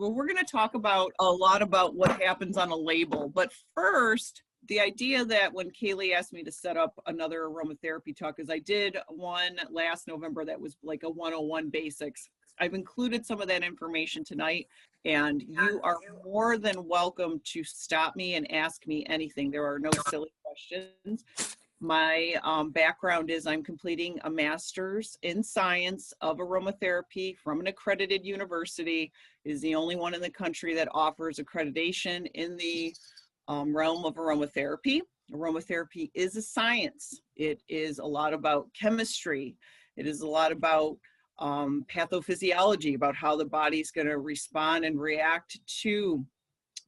Well, we're going to talk about a lot about what happens on a label. But first, the idea that when Kaylee asked me to set up another aromatherapy talk, is I did one last November that was like a 101 basics. I've included some of that information tonight, and you are more than welcome to stop me and ask me anything. There are no silly questions. My background is I'm completing a master's in science of aromatherapy from an accredited university. It is the only one in the country that offers accreditation in the realm of aromatherapy. Aromatherapy is a science. It is a lot about chemistry. It is a lot about pathophysiology, about how the body's going to respond and react to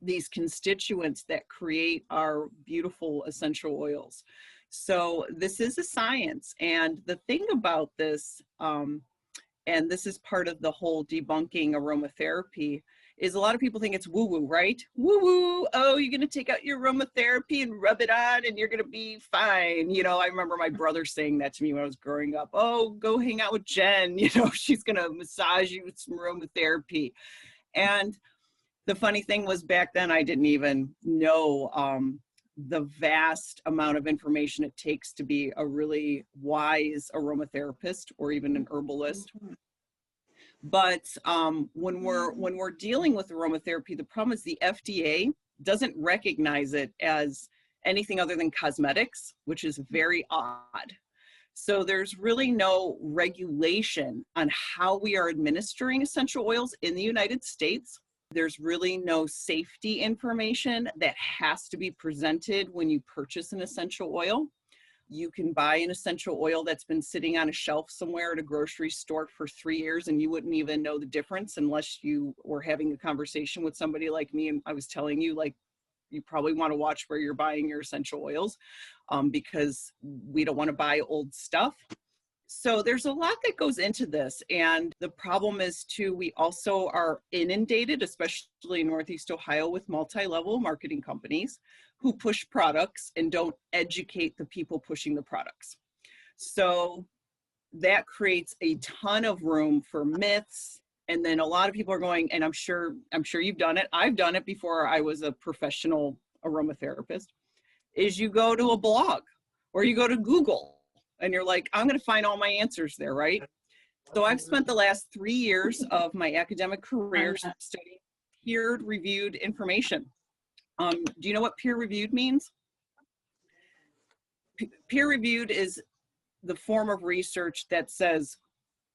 these constituents that create our beautiful essential oils. So this is a science. And the thing about this, and this is part of the whole debunking aromatherapy, is a lot of people think it's woo-woo, right? Woo-woo, oh, you're gonna take out your aromatherapy and rub it on and you're gonna be fine. You know, I remember my brother saying that to me when I was growing up. Oh, go hang out with Jen, you know, she's gonna massage you with some aromatherapy. And the funny thing was, back then I didn't even know the vast amount of information it takes to be a really wise aromatherapist or even an herbalist. But when we're dealing with aromatherapy, the problem is the FDA doesn't recognize it as anything other than cosmetics, which is very odd. So there's really no regulation on how we are administering essential oils in the United States. There's really no safety information that has to be presented when you purchase an essential oil. You can buy an essential oil that's been sitting on a shelf somewhere at a grocery store for 3 years and you wouldn't even know the difference unless you were having a conversation with somebody like me. And I was telling you, like, you probably want to watch where you're buying your essential oils because we don't want to buy old stuff. So there's a lot that goes into this. And the problem is too, we also are inundated, especially in Northeast Ohio, with multi-level marketing companies who push products and don't educate the people pushing the products. So that creates a ton of room for myths. And then a lot of people are going, and I'm sure you've done it. I've done it before I was a professional aromatherapist, is you go to a blog or you go to Google and you're like, I'm going to find all my answers there, right? So I've spent the last 3 years of my academic career studying peer-reviewed information. Do you know what peer-reviewed means? Peer-reviewed is the form of research that says,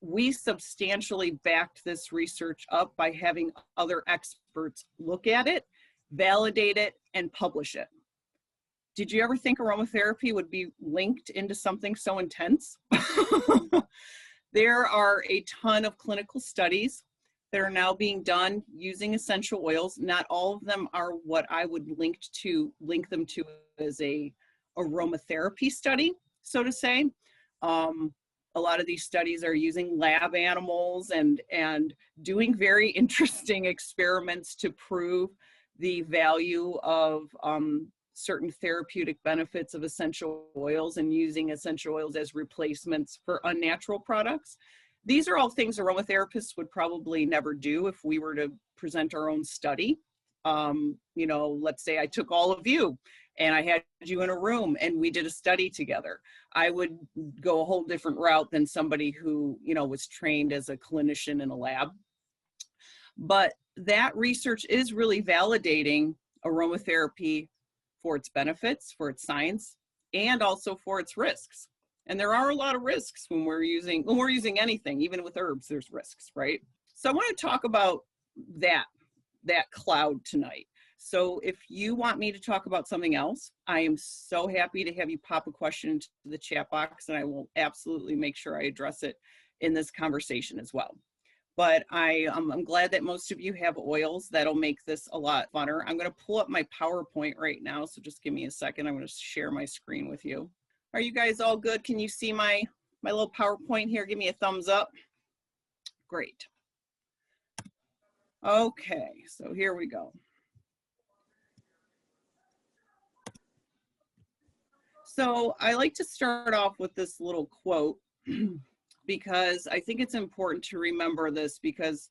we substantially backed this research up by having other experts look at it, validate it, and publish it. Did you ever think aromatherapy would be linked into something so intense? There are a ton of clinical studies that are now being done using essential oils. Not all of them are what I would link them to as a aromatherapy study, so to say. A lot of these studies are using lab animals and doing very interesting experiments to prove the value of certain therapeutic benefits of essential oils and using essential oils as replacements for unnatural products. These are all things aromatherapists would probably never do if we were to present our own study. You know, let's say I took all of you and I had you in a room and we did a study together. I would go a whole different route than somebody who, you know, was trained as a clinician in a lab. But that research is really validating aromatherapy for its benefits, for its science, and also for its risks. And there are a lot of risks when we're using anything, even with herbs, there's risks, right? So I want to talk about that cloud tonight. So if you want me to talk about something else, I am so happy to have you pop a question into the chat box, and I will absolutely make sure I address it in this conversation as well. But I'm glad that most of you have oils. That'll make this a lot funner. I'm going to pull up my PowerPoint right now, so just give me a second. I'm going to share my screen with you. Are you guys all good? Can you see my little PowerPoint here? Give me a thumbs up. Great. Okay, so here we go. So I like to start off with this little quote because I think it's important to remember this, because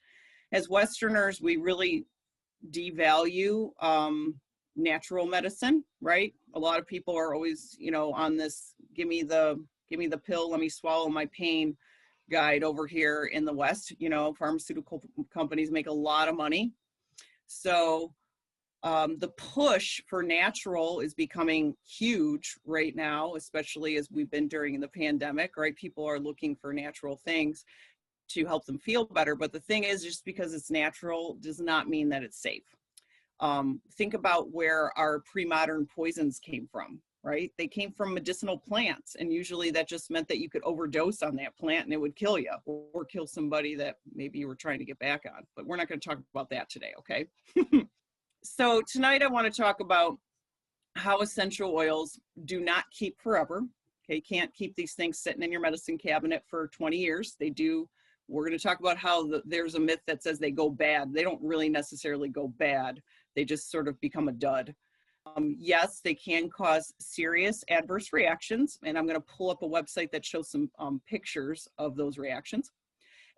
As Westerners, we really devalue natural medicine, right? A lot of people are always, you know, on this give me the pill, let me swallow my pain guide over here in the West. You know, pharmaceutical companies make a lot of money. So the push for natural is becoming huge right now, especially as we've been during the pandemic, right? People are looking for natural things to help them feel better. But the thing is, just because it's natural does not mean that it's safe. Think about where our pre-modern poisons came from, right? They came from medicinal plants, and usually that just meant that you could overdose on that plant and it would kill you, or kill somebody that maybe you were trying to get back on. But we're not going to talk about that today, okay? So tonight I want to talk about how essential oils do not keep forever. Okay, you can't keep these things sitting in your medicine cabinet for 20 years. They do. We're going to talk about how there's a myth that says they go bad. They don't really necessarily go bad. They just sort of become a dud. Yes, they can cause serious adverse reactions, and I'm going to pull up a website that shows some pictures of those reactions.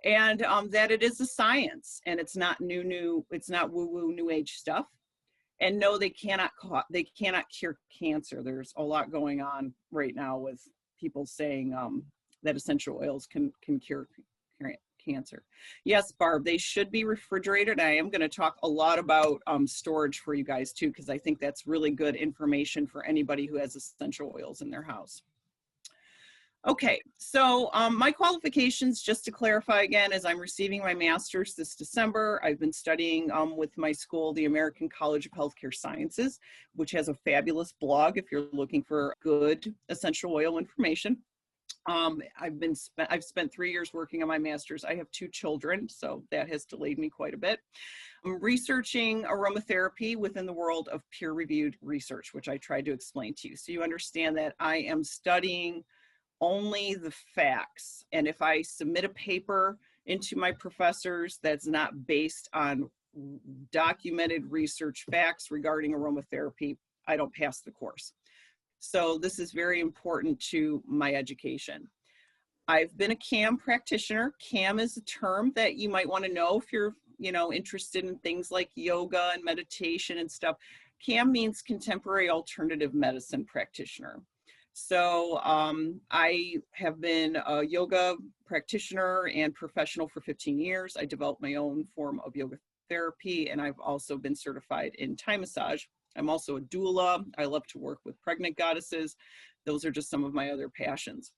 And that it is a science, and it's not it's not woo-woo new age stuff. And no, they cannot cure cancer. There's a lot going on right now with people saying that essential oils can cure cancer. Yes, Barb, they should be refrigerated. I am going to talk a lot about storage for you guys too, because I think that's really good information for anybody who has essential oils in their house. Okay, so my qualifications, just to clarify again, is I'm receiving my master's this December. I've been studying with my school, the American College of Healthcare Sciences, which has a fabulous blog if you're looking for good essential oil information. I've spent 3 years working on my master's. I have 2 children, so that has delayed me quite a bit. I'm researching aromatherapy within the world of peer-reviewed research, which I tried to explain to you. So you understand that I am studying only the facts. And if I submit a paper into my professors that's not based on documented research facts regarding aromatherapy, I don't pass the course. So this is very important to my education. I've been a CAM practitioner. CAM is a term that you might want to know if you're, you know, interested in things like yoga and meditation and stuff. CAM means Contemporary Alternative Medicine Practitioner. So I have been a yoga practitioner and professional for 15 years. I developed my own form of yoga therapy, and I've also been certified in Thai massage. I'm also a doula. I love to work with pregnant goddesses. Those are just some of my other passions.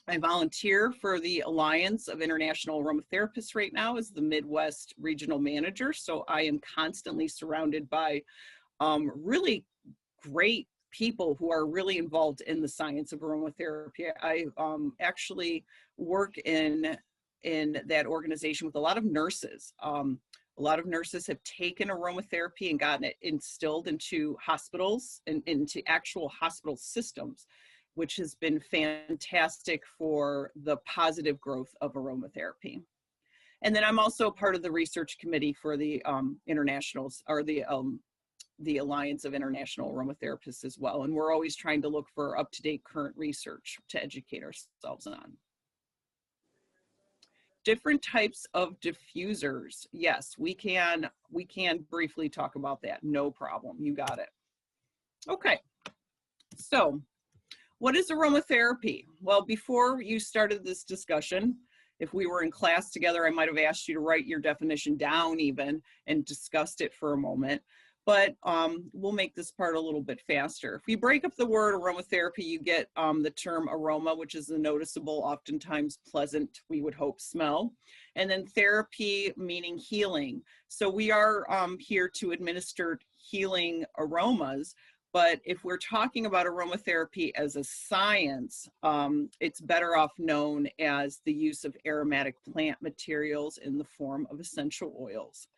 I volunteer for the Alliance of International Aromatherapists right now as the Midwest Regional Manager. So I am constantly surrounded by really great people who are really involved in the science of aromatherapy. I actually work in that organization with a lot of nurses. A lot of nurses have taken aromatherapy and gotten it instilled into hospitals and into actual hospital systems, which has been fantastic for the positive growth of aromatherapy. And then I'm also part of the research committee for the internationals, or the Alliance of International Aromatherapists as well. And we're always trying to look for up-to-date current research to educate ourselves on. Different types of diffusers. Yes, we can briefly talk about that. No problem. You got it. Okay. So what is aromatherapy? Well, before you started this discussion, if we were in class together, I might have asked you to write your definition down even and discussed it for a moment. But we'll make this part a little bit faster. If we break up the word aromatherapy, you get the term aroma, which is a noticeable, oftentimes pleasant, we would hope, smell. And then therapy, meaning healing. So we are here to administer healing aromas. But if we're talking about aromatherapy as a science, it's better off known as the use of aromatic plant materials in the form of essential oils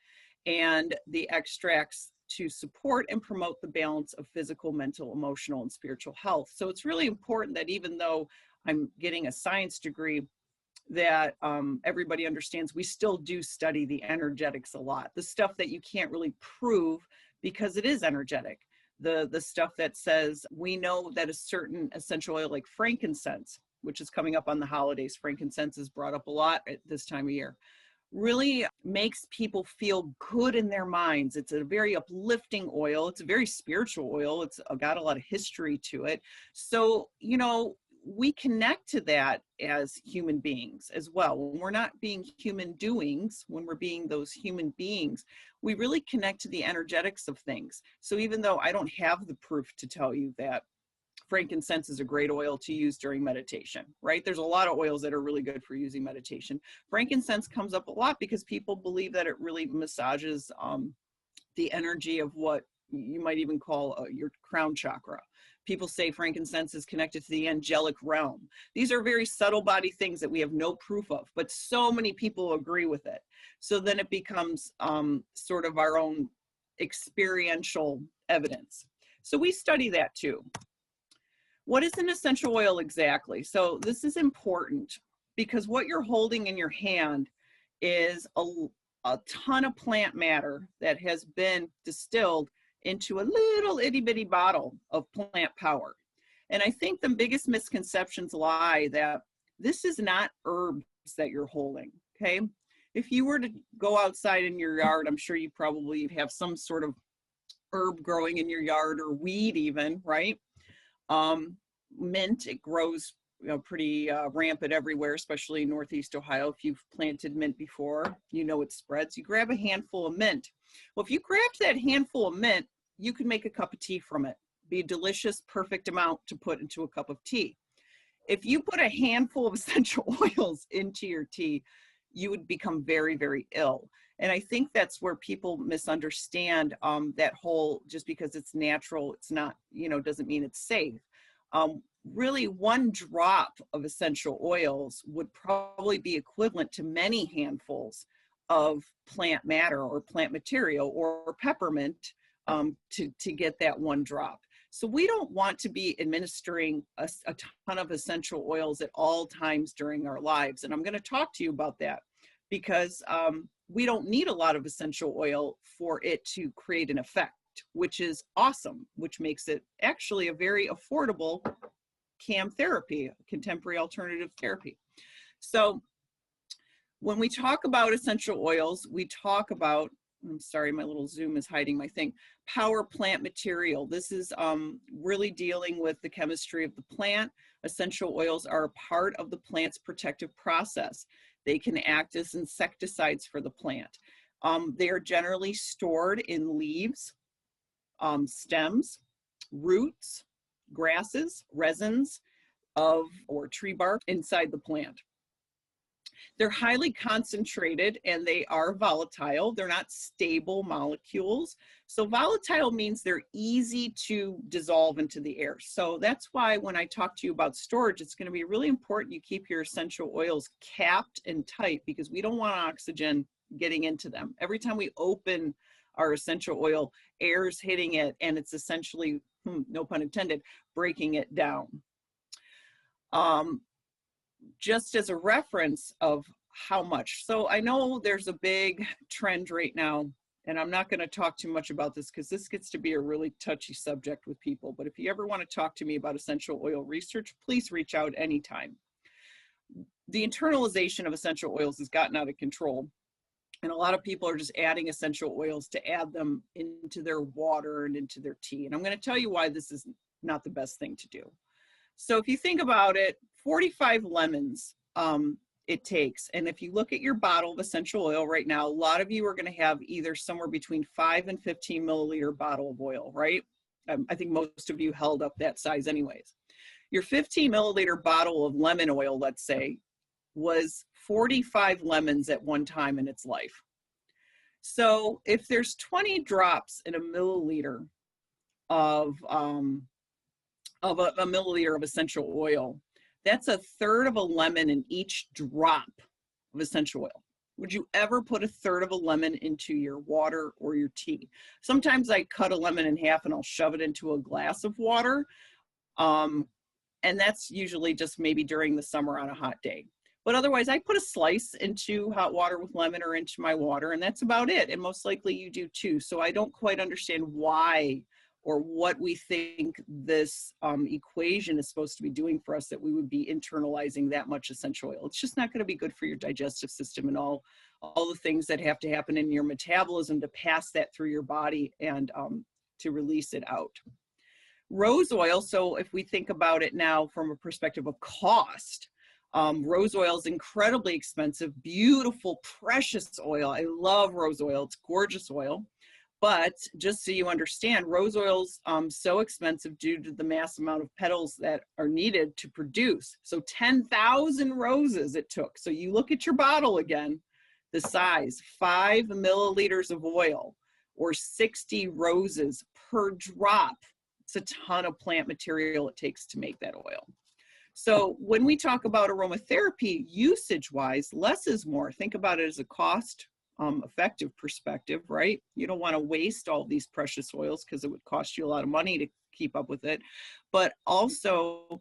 and the extracts to support and promote the balance of physical, mental, emotional, and spiritual health. So it's really important that even though I'm getting a science degree, that everybody understands we still do study the energetics a lot, the stuff that you can't really prove because it is energetic. The stuff that says we know that a certain essential oil like frankincense, which is coming up on the holidays, frankincense is brought up a lot at this time of year. really makes people feel good in their minds. It's a very uplifting oil. It's a very spiritual oil. It's got a lot of history to it. So, you know, we connect to that as human beings as well. When we're not being human doings, when we're being those human beings, we really connect to the energetics of things. So even though I don't have the proof to tell you that frankincense is a great oil to use during meditation, right? There's a lot of oils that are really good for using meditation. Frankincense comes up a lot because people believe that it really massages the energy of what you might even call your crown chakra. People say frankincense is connected to the angelic realm. These are very subtle body things that we have no proof of, but so many people agree with it. So then it becomes sort of our own experiential evidence. So we study that too. What is an essential oil exactly? So this is important because what you're holding in your hand is a ton of plant matter that has been distilled into a little itty bitty bottle of plant power. And I think the biggest misconceptions lie that this is not herbs that you're holding, okay? If you were to go outside in your yard, I'm sure you probably have some sort of herb growing in your yard, or weed even, right? Mint, it grows, you know, pretty rampant everywhere, especially in Northeast Ohio. If you've planted mint before, you know it spreads. You grab a handful of mint. Well, if you grabbed that handful of mint, you could make a cup of tea from it. Be a delicious, perfect amount to put into a cup of tea. If you put a handful of essential oils into your tea, you would become very, very ill. And I think that's where people misunderstand that whole, just because it's natural, it's not, you know, doesn't mean it's safe. Really, one drop of essential oils would probably be equivalent to many handfuls of plant matter or plant material or peppermint to get that one drop. So we don't want to be administering a ton of essential oils at all times during our lives. And I'm going to talk to you about that because we don't need a lot of essential oil for it to create an effect, which is awesome, which makes it actually a very affordable CAM therapy, contemporary alternative therapy. So when we talk about essential oils, we talk about, I'm sorry, my little Zoom is hiding my thing, power plant material. This is really dealing with the chemistry of the plant. Essential oils are a part of the plant's protective process. They can act as insecticides for the plant. They are generally stored in leaves, stems, roots, grasses, resins or tree bark inside the plant. They're highly concentrated and they are volatile. They're not stable molecules. So volatile means they're easy to dissolve into the air. So that's why when I talk to you about storage, it's going to be really important you keep your essential oils capped and tight because we don't want oxygen getting into them. Every time we open our essential oil, air's hitting it and it's essentially, no pun intended, breaking it down. Just as a reference of how much. So I know there's a big trend right now, and I'm not going to talk too much about this because this gets to be a really touchy subject with people. But if you ever want to talk to me about essential oil research, please reach out anytime. The internalization of essential oils has gotten out of control. And a lot of people are just adding essential oils to add them into their water and into their tea. And I'm going to tell you why this is not the best thing to do. So if you think about it, 45 lemons it takes. And if you look at your bottle of essential oil right now, a lot of you are going to have either somewhere between 5 and 15 milliliter bottle of oil, right? I think most of you held up that size anyways. Your 15 milliliter bottle of lemon oil, let's say, was 45 lemons at one time in its life. So if there's 20 drops in a milliliter of a milliliter of essential oil, that's a third of a lemon in each drop of essential oil. Would you ever put a third of a lemon into your water or your tea? Sometimes I cut a lemon in half and I'll shove it into a glass of water. And that's usually just maybe during the summer on a hot day. But otherwise, I put a slice into hot water with lemon or into my water, and that's about it. And most likely you do too. So I don't quite understand why or what we think this equation is supposed to be doing for us, that we would be internalizing that much essential oil. It's just not going to be good for your digestive system and all all the things that have to happen in your metabolism to pass that through your body and to release it out. Rose oil, so if we think about it now from a perspective of cost, rose oil is incredibly expensive, beautiful, precious oil. I love rose oil. It's gorgeous oil. But just so you understand, rose oil's so expensive due to the mass amount of petals that are needed to produce. So 10,000 roses it took. So you look at your bottle again, the size, 5 milliliters of oil or 60 roses per drop. It's a ton of plant material it takes to make that oil. So when we talk about aromatherapy, usage-wise, less is more. Think about it as a cost effective perspective, right? You don't want to waste all these precious oils because it would cost you a lot of money to keep up with it. But also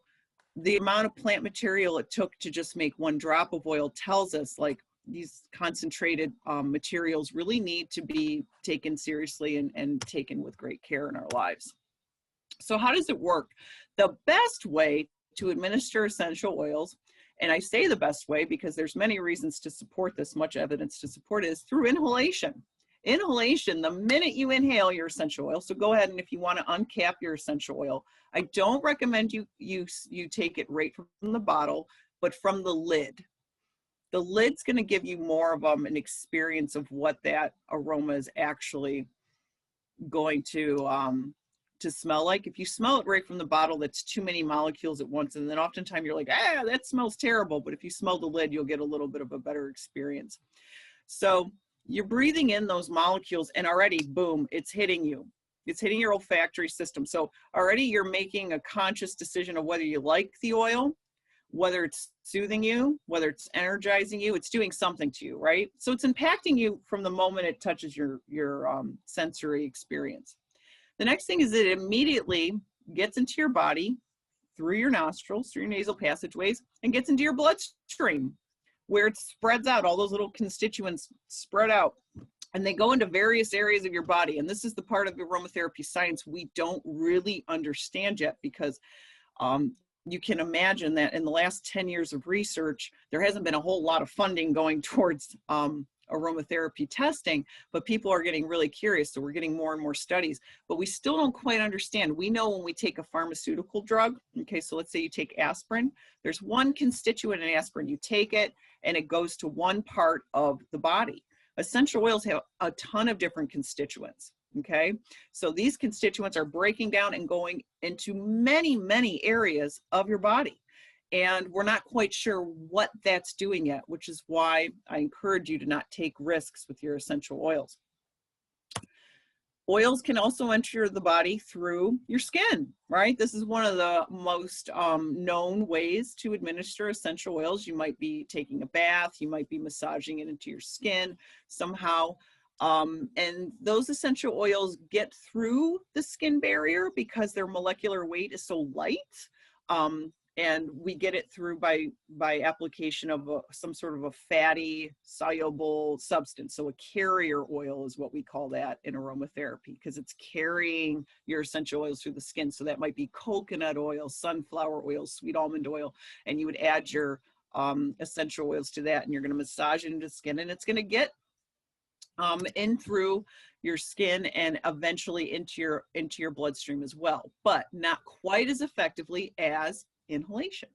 the amount of plant material it took to just make one drop of oil tells us like these concentrated materials really need to be taken seriously and taken with great care in our lives. So how does it work? The best way to administer essential oils, and I say the best way because there's many reasons to support this, much evidence to support it, is through inhalation. Inhalation, the minute you inhale your essential oil, so go ahead and if you want to uncap your essential oil, I don't recommend you take it right from the bottle, but from the lid. The lid's going to give you more of an experience of what that aroma is actually going to smell like. If you smell it right from the bottle, that's too many molecules at once, and then oftentimes you're like, ah, that smells terrible. But if you smell the lid, you'll get a little bit of a better experience. So you're breathing in those molecules and already, boom, it's hitting you. It's hitting your olfactory system. So already you're making a conscious decision of whether you like the oil, whether it's soothing you, whether it's energizing you, it's doing something to you, right? So it's impacting you from the moment it touches your sensory experience. The next thing is that it immediately gets into your body through your nostrils, through your nasal passageways, and gets into your bloodstream where it spreads out. All those little constituents spread out and they go into various areas of your body. And this is the part of aromatherapy science we don't really understand yet because you can imagine that in the last 10 years of research, there hasn't been a whole lot of funding going towards aromatherapy testing, but people are getting really curious. So we're getting more and more studies, but we still don't quite understand. We know when we take a pharmaceutical drug, okay, so let's say you take aspirin, there's one constituent in aspirin. You take it and it goes to one part of the body. Essential oils have a ton of different constituents. Okay, so these constituents are breaking down and going into many, many areas of your body. And we're not quite sure what that's doing yet, which is why I encourage you to not take risks with your essential oils. Oils can also enter the body through your skin, right? This is one of the most known ways to administer essential oils. You might be taking a bath, you might be massaging it into your skin somehow. And those essential oils get through the skin barrier because their molecular weight is so light. And we get it through by application of some sort of a fatty soluble substance. So a carrier oil is what we call that in aromatherapy because it's carrying your essential oils through the skin. So that might be coconut oil, sunflower oil, sweet almond oil, and you would add your essential oils to that and you're going to massage it into the skin and it's going to get in through your skin and eventually into your bloodstream as well, but not quite as effectively as inhalation.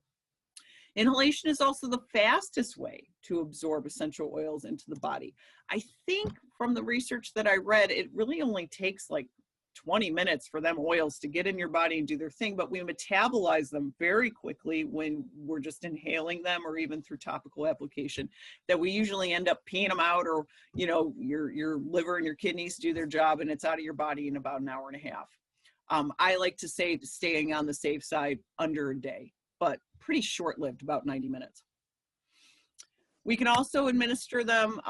Inhalation is also the fastest way to absorb essential oils into the body. I think from the research that I read, it really only takes like 20 minutes for them oils to get in your body and do their thing, but we metabolize them very quickly when we're just inhaling them or even through topical application, that we usually end up peeing them out, or you know, your liver and your kidneys do their job and it's out of your body in about an hour and a half. I like to say staying on the safe side under a day, but pretty short-lived, about 90 minutes. We can also administer them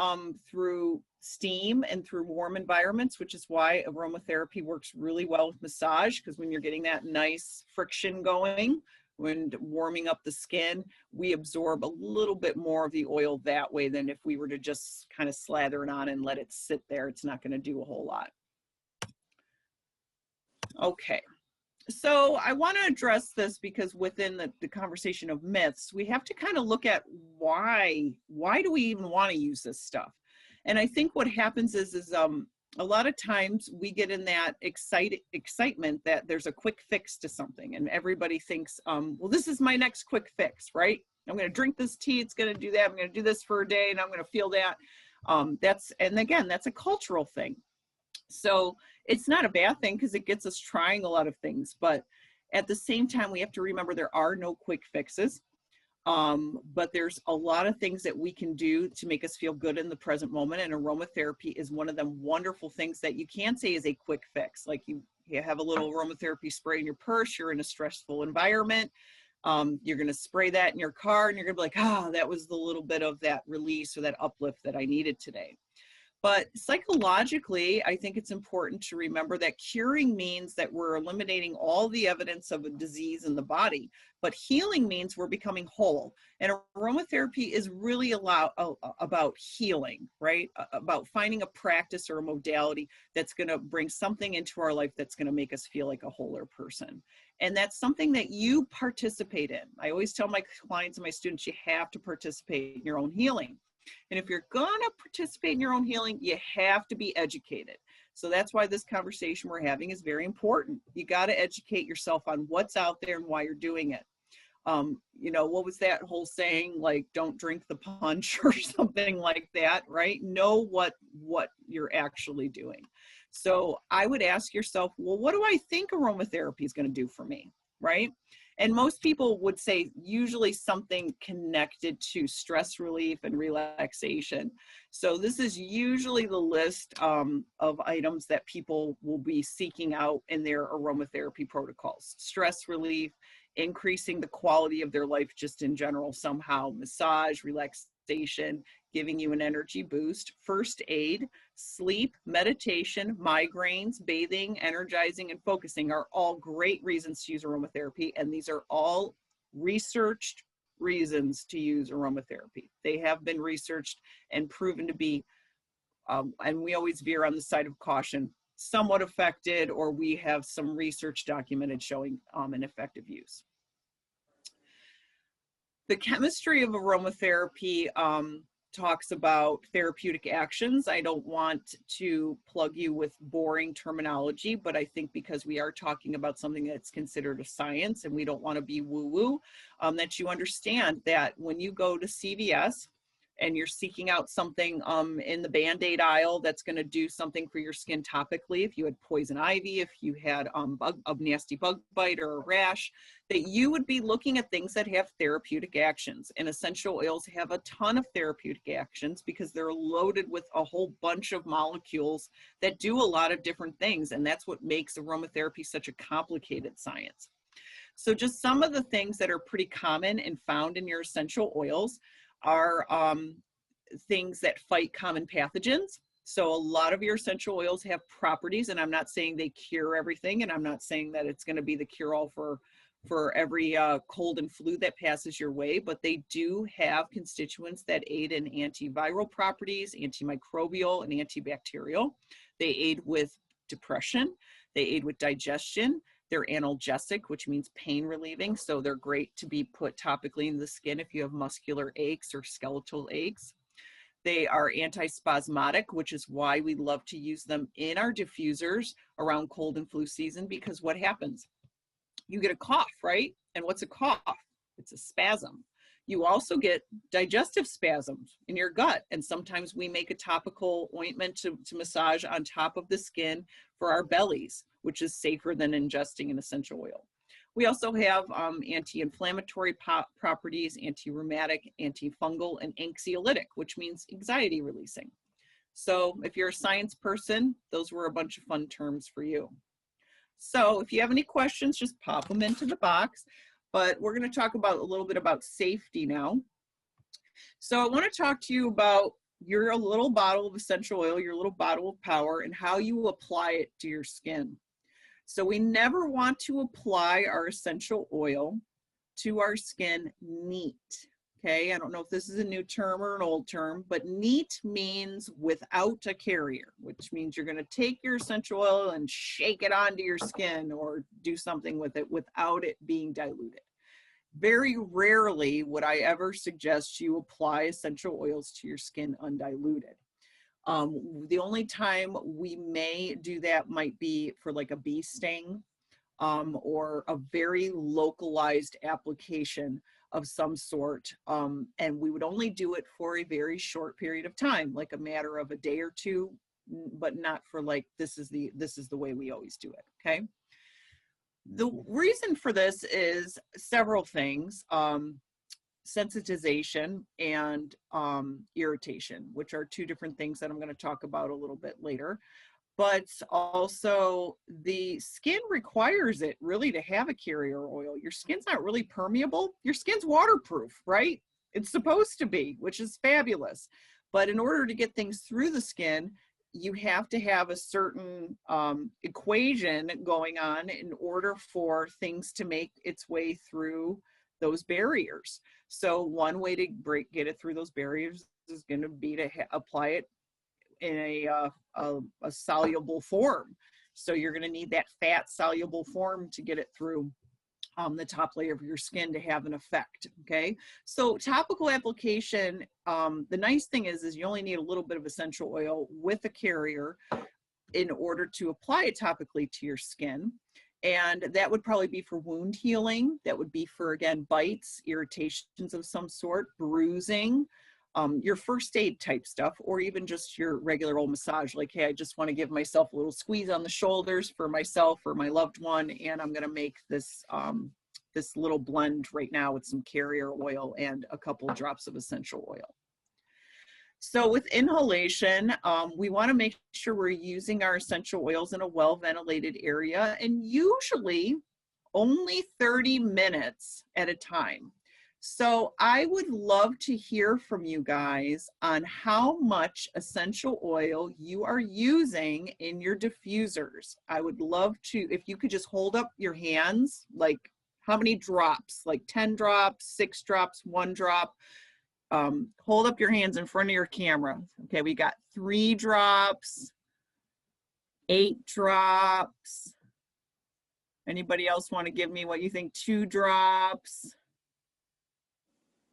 through steam and through warm environments, which is why aromatherapy works really well with massage, because when you're getting that nice friction going, when warming up the skin, we absorb a little bit more of the oil that way than if we were to just kind of slather it on and let it sit there. It's not going to do a whole lot. Okay. So I want to address this because within the conversation of myths, we have to kind of look at why do we even want to use this stuff? And I think what happens is a lot of times we get in that excitement that there's a quick fix to something, and everybody thinks, well, this is my next quick fix, right? I'm going to drink this tea, it's going to do that. I'm going to do this for a day, and I'm going to feel that. And again, that's a cultural thing. So it's not a bad thing because it gets us trying a lot of things. But at the same time, we have to remember there are no quick fixes. But there's a lot of things that we can do to make us feel good in the present moment. And aromatherapy is one of them wonderful things that you can say is a quick fix. Like you have a little aromatherapy spray in your purse, you're in a stressful environment. You're going to spray that in your car and you're going to be like, ah, that was the little bit of that release or that uplift that I needed today. But psychologically, I think it's important to remember that curing means that we're eliminating all the evidence of a disease in the body, but healing means we're becoming whole. And aromatherapy is really about healing, right? About finding a practice or a modality that's going to bring something into our life that's going to make us feel like a wholer person. And that's something that you participate in. I always tell my clients and my students, you have to participate in your own healing. And if you're going to participate in your own healing, you have to be educated. So that's why this conversation we're having is very important. You got to educate yourself on what's out there and why you're doing it. You know, what was that whole saying, like, don't drink the punch or something like that, right? Know what you're actually doing. So I would ask yourself, well, what do I think aromatherapy is going to do for me, right? And most people would say usually something connected to stress relief and relaxation. So this is usually the list of items that people will be seeking out in their aromatherapy protocols. Stress relief, increasing the quality of their life just in general somehow, massage, relaxation, giving you an energy boost, first aid, sleep, meditation, migraines, bathing, energizing, and focusing are all great reasons to use aromatherapy. And these are all researched reasons to use aromatherapy. They have been researched and proven to be, and we always veer on the side of caution, somewhat affected, or we have some research documented showing an effective use. The chemistry of aromatherapy talks about therapeutic actions. I don't want to plug you with boring terminology, but I think because we are talking about something that's considered a science and we don't want to be woo-woo, that you understand that when you go to CVS and you're seeking out something in the Band-Aid aisle that's going to do something for your skin topically, if you had poison ivy, if you had a nasty bug bite or a rash, that you would be looking at things that have therapeutic actions. And essential oils have a ton of therapeutic actions because they're loaded with a whole bunch of molecules that do a lot of different things. And that's what makes aromatherapy such a complicated science. So just some of the things that are pretty common and found in your essential oils are things that fight common pathogens. So a lot of your essential oils have properties, and I'm not saying they cure everything, and I'm not saying that it's going to be the cure-all for every cold and flu that passes your way, but they do have constituents that aid in antiviral properties, antimicrobial, and antibacterial. They aid with depression. They aid with digestion. They're analgesic, which means pain relieving. So they're great to be put topically in the skin if you have muscular aches or skeletal aches. They are antispasmodic, which is why we love to use them in our diffusers around cold and flu season, because what happens? You get a cough, right? And what's a cough? It's a spasm. You also get digestive spasms in your gut. And sometimes we make a topical ointment to massage on top of the skin for our bellies, which is safer than ingesting an essential oil. We also have anti-inflammatory properties, anti-rheumatic, antifungal, and anxiolytic, which means anxiety releasing. So if you're a science person, those were a bunch of fun terms for you. So if you have any questions, just pop them into the box. But we're going to talk about a little bit about safety now. So I want to talk to you about your little bottle of essential oil, your little bottle of power, and how you apply it to your skin. So we never want to apply our essential oil to our skin neat. Okay, I don't know if this is a new term or an old term, but neat means without a carrier, which means you're going to take your essential oil and shake it onto your skin or do something with it without it being diluted. Very rarely would I ever suggest you apply essential oils to your skin undiluted. The only time we may do that might be for like a bee sting, or a very localized application of some sort. And we would only do it for a very short period of time, like a matter of a day or two, but not for like, this is the way we always do it, okay? The reason for this is several things. Sensitization and irritation, which are two different things that I'm going to talk about a little bit later. But also the skin requires it really to have a carrier oil. Your skin's not really permeable. Your skin's waterproof, right? It's supposed to be, which is fabulous. But in order to get things through the skin, you have to have a certain equation going on in order for things to make its way through those barriers. So one way to get it through those barriers is going to be to apply it in a soluble form. So you're going to need that fat soluble form to get it through the top layer of your skin to have an effect. Okay, so topical application, the nice thing is you only need a little bit of essential oil with a carrier in order to apply it topically to your skin. And that would probably be for wound healing. That would be for, again, bites, irritations of some sort, bruising, your first aid type stuff, or even just your regular old massage. Like, hey, I just want to give myself a little squeeze on the shoulders for myself or my loved one, and I'm going to make this this little blend right now with some carrier oil and a couple drops of essential oil. So with inhalation, we want to make sure we're using our essential oils in a well-ventilated area, and usually only 30 minutes at a time. So I would love to hear from you guys on how much essential oil you are using in your diffusers. I would love to, if you could just hold up your hands, like how many drops, like 10 drops, 6 drops, 1 drop. Hold up your hands in front of your camera. Okay, we got 3 drops, 8 drops. Anybody else want to give me what you think? 2 drops.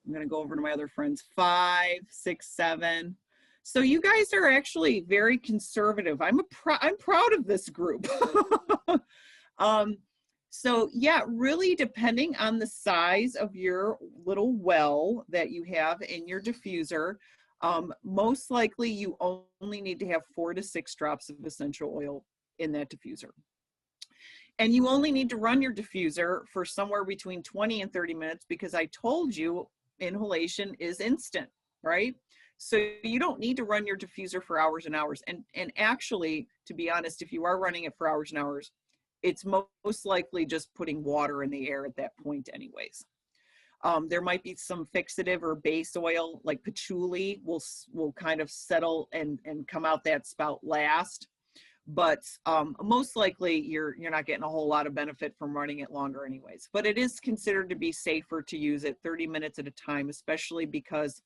I'm going to go over to my other friends. 5, 6, 7. So you guys are actually very conservative. I'm proud of this group. So yeah, really depending on the size of your little well that you have in your diffuser, most likely you only need to have 4 to 6 drops of essential oil in that diffuser. And you only need to run your diffuser for somewhere between 20 and 30 minutes because I told you inhalation is instant, right? So you don't need to run your diffuser for hours and hours. And actually, to be honest, if you are running it for hours and hours, it's most likely just putting water in the air at that point anyways. There might be some fixative or base oil like patchouli will kind of settle and come out that spout last. But most likely you're not getting a whole lot of benefit from running it longer anyways. But it is considered to be safer to use it 30 minutes at a time, especially because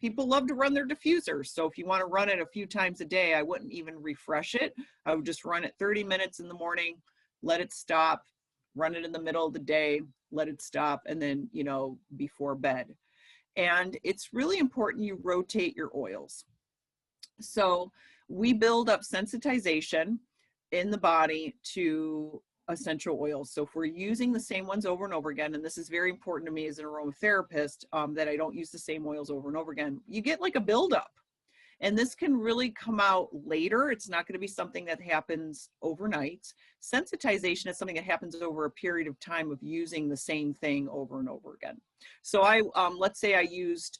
people love to run their diffusers. So if you want to run it a few times a day, I wouldn't even refresh it. I would just run it 30 minutes in the morning, let it stop, run it in the middle of the day, let it stop, and then, you know, before bed. And it's really important you rotate your oils. So we build up sensitization in the body to essential oils. So if we're using the same ones over and over again, and this is very important to me as an aromatherapist, that I don't use the same oils over and over again, you get like a buildup. And this can really come out later. It's not going to be something that happens overnight. Sensitization is something that happens over a period of time of using the same thing over and over again. So let's say I used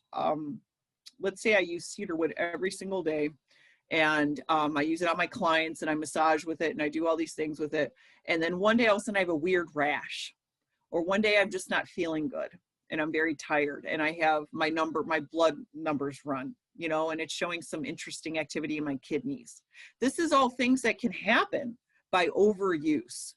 cedarwood every single day, and I use it on my clients, and I massage with it, and I do all these things with it. And then one day all of a sudden I have a weird rash, or one day I'm just not feeling good, and I'm very tired, and I have my blood numbers run, you know, and it's showing some interesting activity in my kidneys. This is all things that can happen by overuse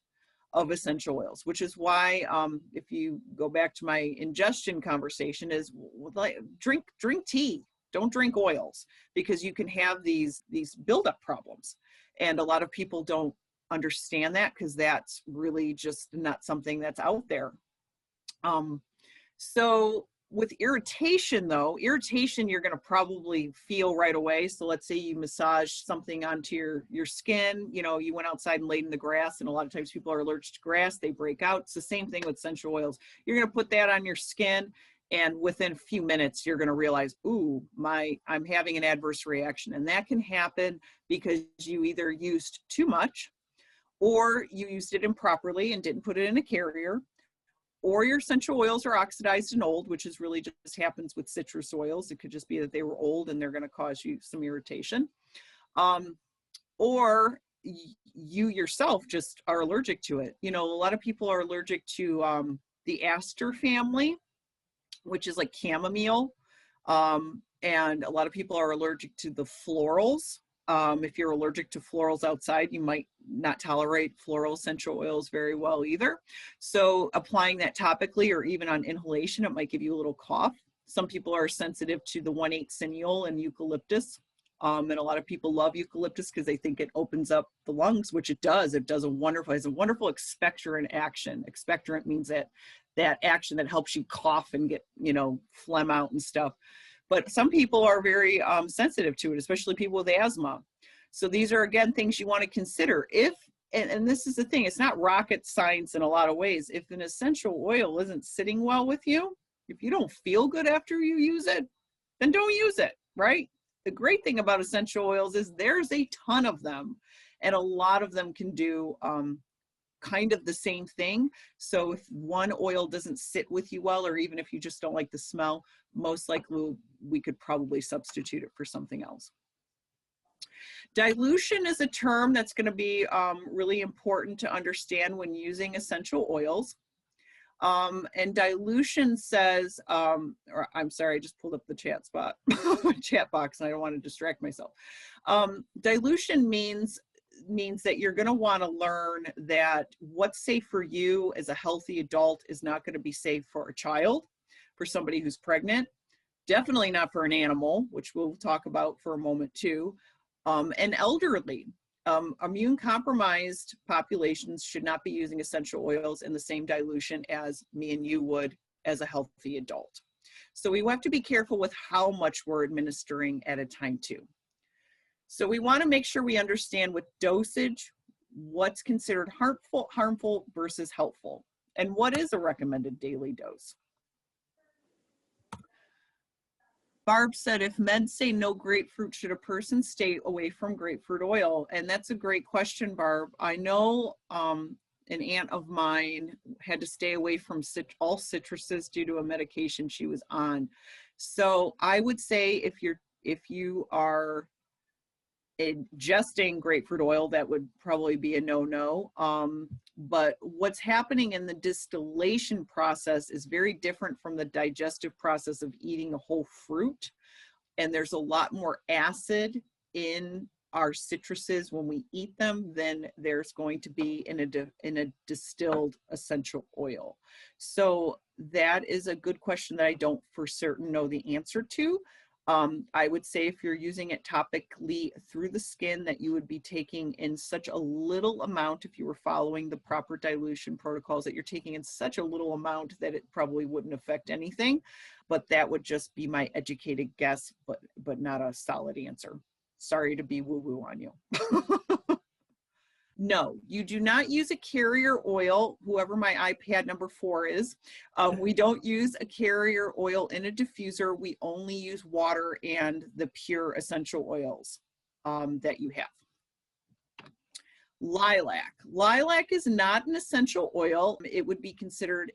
of essential oils, which is why if you go back to my ingestion conversation, is like drink tea, don't drink oils, because you can have these buildup problems. And a lot of people don't understand that because that's really just not something that's out there. So With irritation though, irritation you're going to probably feel right away. So let's say you massage something onto your skin, you know, you went outside and laid in the grass, and a lot of times people are allergic to grass, they break out. It's the same thing with essential oils. You're going to put that on your skin, and within a few minutes you're going to realize, ooh, I'm having an adverse reaction. And that can happen because you either used too much, or you used it improperly and didn't put it in a carrier, or your essential oils are oxidized and old, which is really just happens with citrus oils. It could just be that they were old and they're going to cause you some irritation. Or you yourself just are allergic to it. You know, a lot of people are allergic to the aster family, which is like chamomile. And a lot of people are allergic to the florals. If you're allergic to florals outside, you might not tolerate floral essential oils very well either. So applying that topically or even on inhalation, it might give you a little cough. Some people are sensitive to the 1,8-cineole and eucalyptus. And a lot of people love eucalyptus because they think it opens up the lungs, which it does. It does it's a wonderful expectorant action. Expectorant means that action that helps you cough and get, you know, phlegm out and stuff. But some people are very sensitive to it, especially people with asthma. So these are, again, things you want to consider. And this is the thing, it's not rocket science in a lot of ways. If an essential oil isn't sitting well with you, if you don't feel good after you use it, then don't use it, right? The great thing about essential oils is there's a ton of them, and a lot of them can do kind of the same thing. So if one oil doesn't sit with you well, or even if you just don't like the smell, most likely we could probably substitute it for something else. Dilution is a term that's going to be really important to understand when using essential oils. And dilution says, or I'm sorry, I just pulled up the chat box, and I don't want to distract myself. Dilution means that you're going to want to learn that what's safe for you as a healthy adult is not going to be safe for a child, for somebody who's pregnant, definitely not for an animal, which we'll talk about for a moment too, and elderly. Immune compromised populations should not be using essential oils in the same dilution as me and you would as a healthy adult. So we have to be careful with how much we're administering at a time too. So we want to make sure we understand with dosage, what's considered harmful versus helpful, and what is a recommended daily dose. Barb said, if meds say no grapefruit, should a person stay away from grapefruit oil? And that's a great question, Barb. I know an aunt of mine had to stay away from all citruses due to a medication she was on. So I would say if you are ingesting grapefruit oil, that would probably be a no-no. But what's happening in the distillation process is very different from the digestive process of eating a whole fruit. And there's a lot more acid in our citruses when we eat them than there's going to be in a distilled essential oil. So that is a good question that I don't for certain know the answer to. I would say if you're using it topically through the skin, that you would be taking in such a little amount, if you were following the proper dilution protocols, that you're taking in such a little amount that it probably wouldn't affect anything. But that would just be my educated guess, but not a solid answer. Sorry to be woo-woo on you. No, you do not use a carrier oil, whoever my iPad number 4 is. We don't use a carrier oil in a diffuser. We only use water and the pure essential oils that you have. Lilac. Lilac is not an essential oil. It would be considered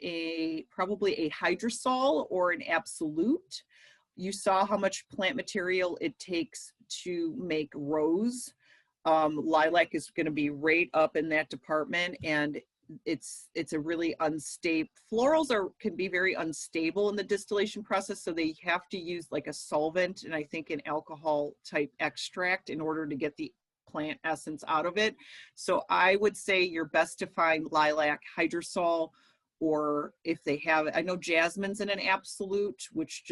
probably a hydrosol or an absolute. You saw how much plant material it takes to make rose. Lilac is going to be right up in that department, and it's a really unstable. Florals can be very unstable in the distillation process, so they have to use like a solvent and I think an alcohol type extract in order to get the plant essence out of it. So I would say you're best to find lilac hydrosol, or if they have, I know jasmine's in an absolute, which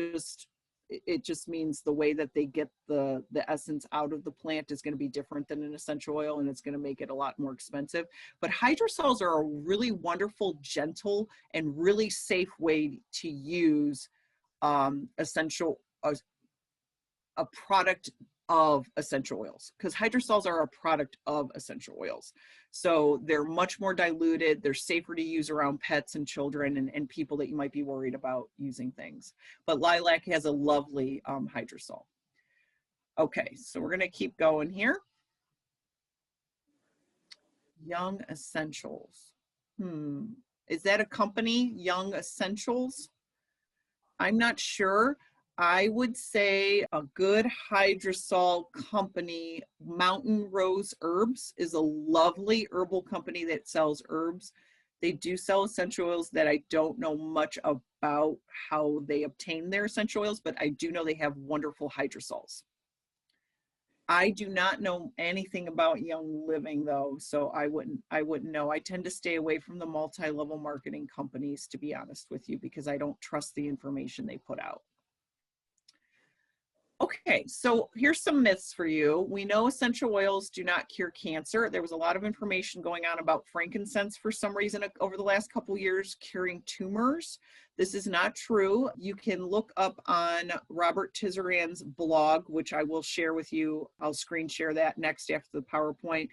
it just means the way that they get the essence out of the plant is going to be different than an essential oil, and it's going to make it a lot more expensive. But hydrosols are a really wonderful, gentle, and really safe way to use essential, a product of essential oils, because hydrosols are a product of essential oils. So they're much more diluted. They're safer to use around pets and children and people that you might be worried about using things. But lilac has a lovely hydrosol. Okay, so we're going to keep going here. Young Essentials. Is that a company, Young Essentials? I'm not sure. I would say a good hydrosol company, Mountain Rose Herbs, is a lovely herbal company that sells herbs. They do sell essential oils that I don't know much about how they obtain their essential oils, but I do know they have wonderful hydrosols. I do not know anything about Young Living though, so I wouldn't know. I tend to stay away from the multi-level marketing companies, to be honest with you, because I don't trust the information they put out. Okay, so here's some myths for you. We know essential oils do not cure cancer. There was a lot of information going on about frankincense for some reason over the last couple years curing tumors. This is not true. You can look up on Robert Tizeran's blog, which I will share with you. I'll screen share that next after the PowerPoint.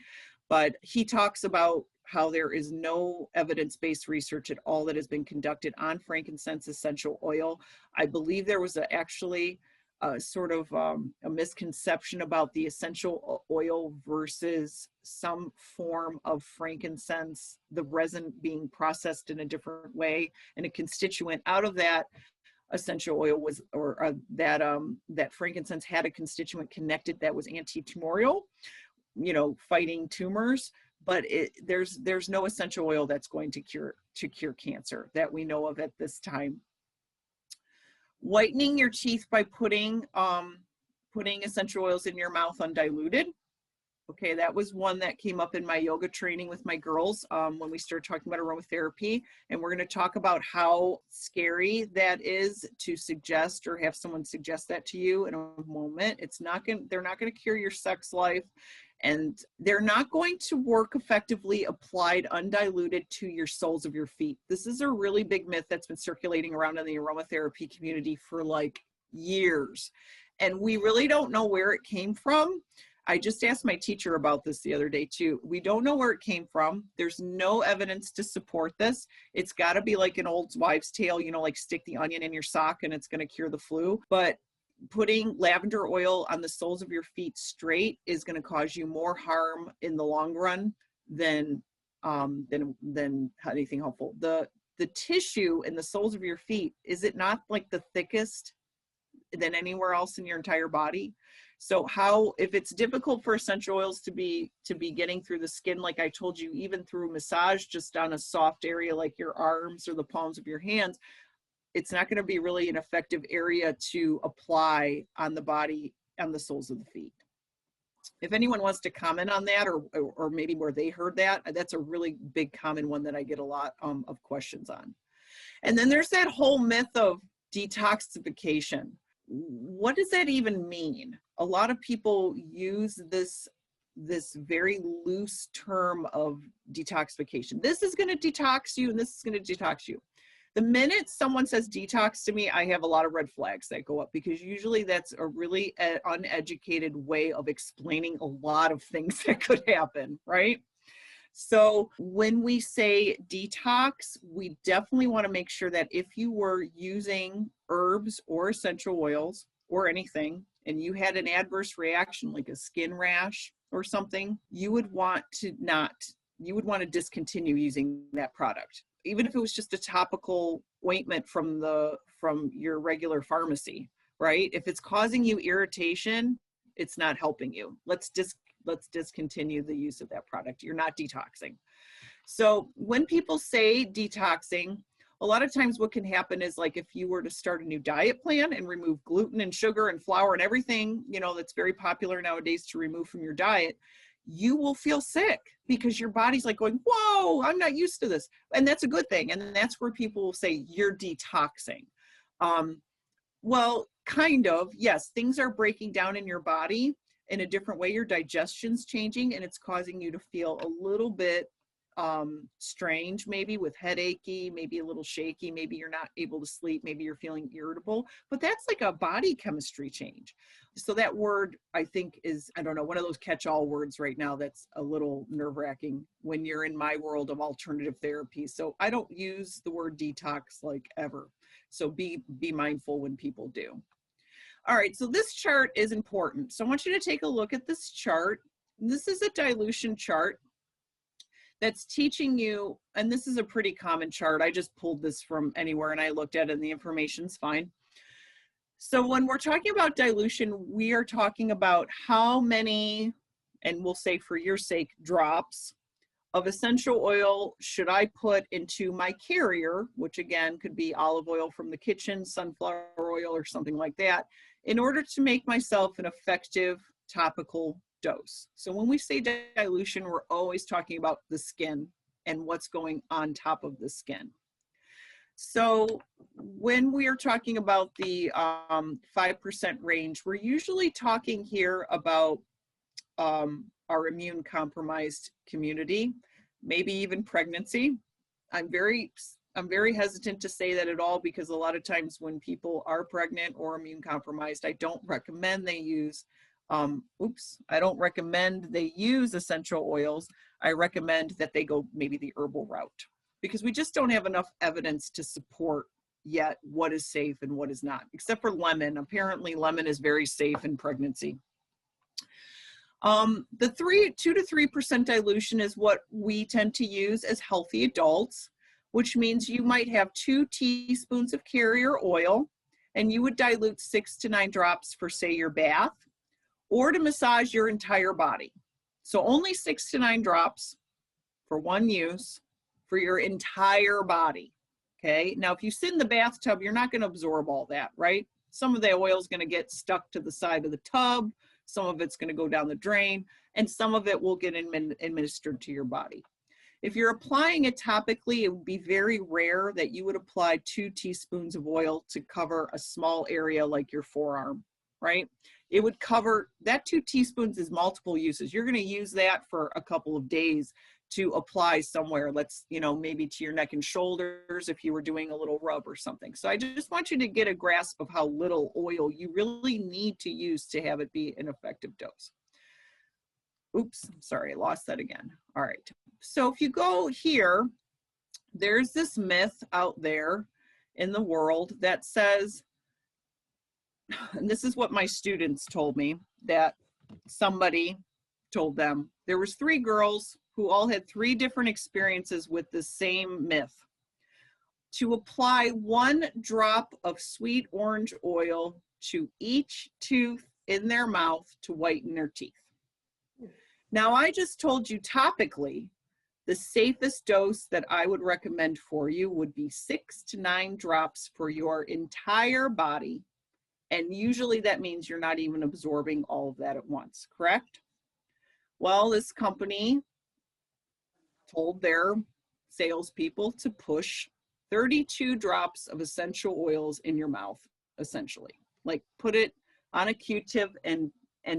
But he talks about how there is no evidence-based research at all that has been conducted on frankincense essential oil. I believe there was actually sort of a misconception about the essential oil versus some form of frankincense, the resin being processed in a different way, and a constituent out of that essential oil was, or that frankincense had a constituent connected that was anti-tumoral, you know, fighting tumors. But there's no essential oil that's going to cure cancer that we know of at this time. Whitening your teeth by putting essential oils in your mouth undiluted. Okay, that was one that came up in my yoga training with my girls when we started talking about aromatherapy. And we're going to talk about how scary that is to suggest or have someone suggest that to you in a moment. It's not going, they're not going to cure your sex life, and they're not going to work effectively applied undiluted to your soles of your feet. This is a really big myth that's been circulating around in the aromatherapy community for like years. And we really don't know where it came from. I just asked my teacher about this the other day too. We don't know where it came from. There's no evidence to support this. It's got to be like an old wives' tale, you know, like stick the onion in your sock and it's going to cure the flu. But putting lavender oil on the soles of your feet straight is going to cause you more harm in the long run than anything helpful. The tissue in the soles of your feet, is it not like the thickest than anywhere else in your entire body? So how, if it's difficult for essential oils to be getting through the skin, like I told you, even through massage, just on a soft area like your arms or the palms of your hands, it's not going to be really an effective area to apply on the body, on the soles of the feet. If anyone wants to comment on that, or maybe where they heard that, that's a really big common one that I get a lot of questions on. And then there's that whole myth of detoxification. What does that even mean? A lot of people use this very loose term of detoxification. This is going to detox you and this is going to detox you. The minute someone says detox to me, I have a lot of red flags that go up, because usually that's a really uneducated way of explaining a lot of things that could happen, right? So when we say detox, we definitely want to make sure that if you were using herbs or essential oils or anything, and you had an adverse reaction like a skin rash or something, you would want to discontinue using that product. Even if it was just a topical ointment from your regular pharmacy, right? If it's causing you irritation, it's not helping you. Let's discontinue the use of that product. You're not detoxing. So when people say detoxing, a lot of times what can happen is, like, if you were to start a new diet plan and remove gluten and sugar and flour and everything, you know, that's very popular nowadays to remove from your diet, you will feel sick because your body's like going, whoa, I'm not used to this. And that's a good thing. And that's where people will say you're detoxing. Well, kind of, yes, things are breaking down in your body in a different way. Your digestion's changing and it's causing you to feel a little bit strange, maybe with headachy, maybe a little shaky, maybe you're not able to sleep, maybe you're feeling irritable, but that's like a body chemistry change. So that word, I think, is, I don't know, one of those catch-all words right now that's a little nerve-wracking when you're in my world of alternative therapy. So I don't use the word detox like ever. So be mindful when people do. All right, so this chart is important. So I want you to take a look at this chart. This is a dilution chart that's teaching you, and this is a pretty common chart. I just pulled this from anywhere and I looked at it and the information's fine. So when we're talking about dilution, we are talking about how many, and we'll say for your sake, drops of essential oil should I put into my carrier, which again could be olive oil from the kitchen, sunflower oil, or something like that, in order to make myself an effective topical dose. So when we say dilution, we're always talking about the skin and what's going on top of the skin. So when we are talking about the 5% range, we're usually talking here about our immune compromised community, maybe even pregnancy. I'm very hesitant to say that at all, because a lot of times when people are pregnant or immune compromised, I don't recommend they use I don't recommend they use essential oils. I recommend that they go maybe the herbal route, because we just don't have enough evidence to support yet what is safe and what is not, except for lemon. Apparently lemon is very safe in pregnancy. The 2 to 3% dilution is what we tend to use as healthy adults, which means you might have 2 teaspoons of carrier oil, and you would dilute 6 to 9 drops for, say, your bath, or to massage your entire body. So only 6 to 9 drops for one use for your entire body, okay? Now, if you sit in the bathtub, you're not gonna absorb all that, right? Some of the oil is gonna get stuck to the side of the tub, some of it's gonna go down the drain, and some of it will get administered to your body. If you're applying it topically, it would be very rare that you would apply 2 teaspoons of oil to cover a small area like your forearm, right? It would cover, that 2 teaspoons is multiple uses. You're gonna use that for a couple of days to apply somewhere, let's, maybe to your neck and shoulders if you were doing a little rub or something. So I just want you to get a grasp of how little oil you really need to use to have it be an effective dose. Oops, sorry, I lost that again. All right, so if you go here, there's this myth out there in the world that says, and this is what my students told me, that somebody told them. There was 3 girls who all had 3 different experiences with the same myth. To apply 1 drop of sweet orange oil to each tooth in their mouth to whiten their teeth. Now, I just told you topically, the safest dose that I would recommend for you would be 6 to 9 drops for your entire body. And usually that means you're not even absorbing all of that at once, correct? Well, this company told their salespeople to push 32 drops of essential oils in your mouth, essentially. Like put it on a Q-tip and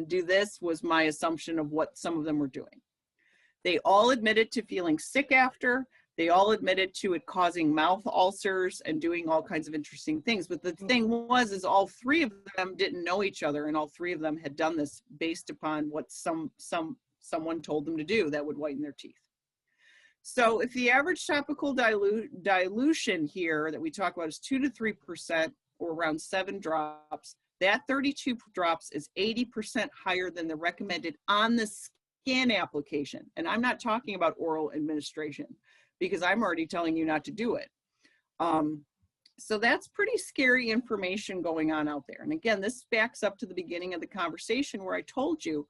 do this, was my assumption of what some of them were doing. They all admitted to feeling sick after. They all admitted to it causing mouth ulcers and doing all kinds of interesting things. But the thing was, is all 3 of them didn't know each other, and all 3 of them had done this based upon what someone told them to do that would whiten their teeth. So if the average topical dilution here that we talk about is 2 to 3% or around 7 drops, that 32 drops is 80% higher than the recommended on the skin application. And I'm not talking about oral administration, because I'm already telling you not to do it. So that's pretty scary information going on out there. And again, this backs up to the beginning of the conversation where I told you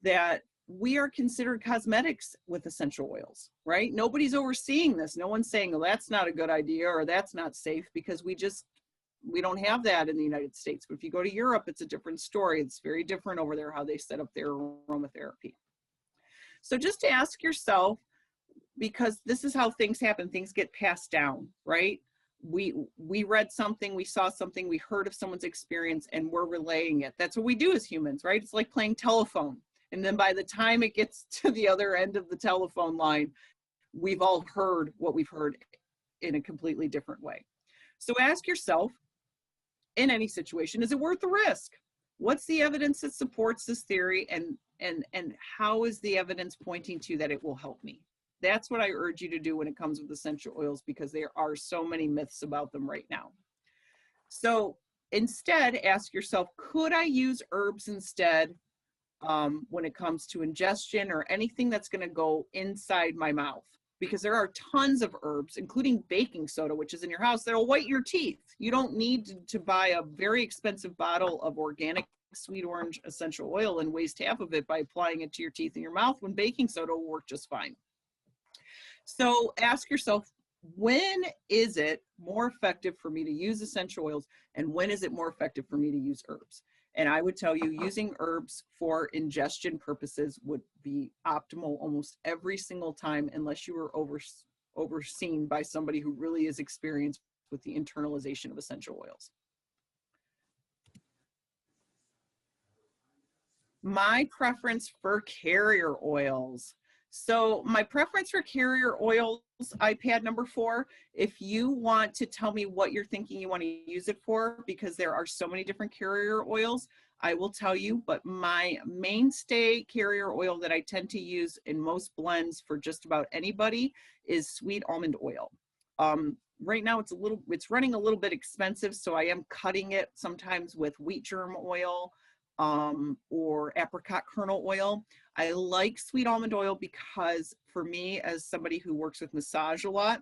that we are considered cosmetics with essential oils, right? Nobody's overseeing this. No one's saying, well, that's not a good idea or that's not safe, because we don't have that in the United States. But if you go to Europe, it's a different story. It's very different over there how they set up their aromatherapy. So just to ask yourself, because this is how things happen, things get passed down, right? We read something, we saw something, we heard of someone's experience, and we're relaying it. That's what we do as humans, right? It's like playing telephone. And then by the time it gets to the other end of the telephone line, we've all heard what we've heard in a completely different way. So ask yourself, in any situation, is it worth the risk? What's the evidence that supports this theory, and how is the evidence pointing to that it will help me? That's what I urge you to do when it comes with essential oils, because there are so many myths about them right now. So instead, ask yourself, could I use herbs instead when it comes to ingestion or anything that's going to go inside my mouth? Because there are tons of herbs, including baking soda, which is in your house, that'll whiten your teeth. You don't need to buy a very expensive bottle of organic sweet orange essential oil and waste half of it by applying it to your teeth and your mouth, when baking soda will work just fine. So ask yourself, when is it more effective for me to use essential oils, and when is it more effective for me to use herbs? And I would tell you, using herbs for ingestion purposes would be optimal almost every single time, unless you were overseen by somebody who really is experienced with the internalization of essential oils. My preference for carrier oils. So my preference for carrier oils, iPad number 4, if you want to tell me what you're thinking you want to use it for, because there are so many different carrier oils, I will tell you, but my mainstay carrier oil that I tend to use in most blends for just about anybody is sweet almond oil. Right now it's running a little bit expensive, so I am cutting it sometimes with wheat germ oil or apricot kernel oil. I like sweet almond oil because, for me, as somebody who works with massage a lot,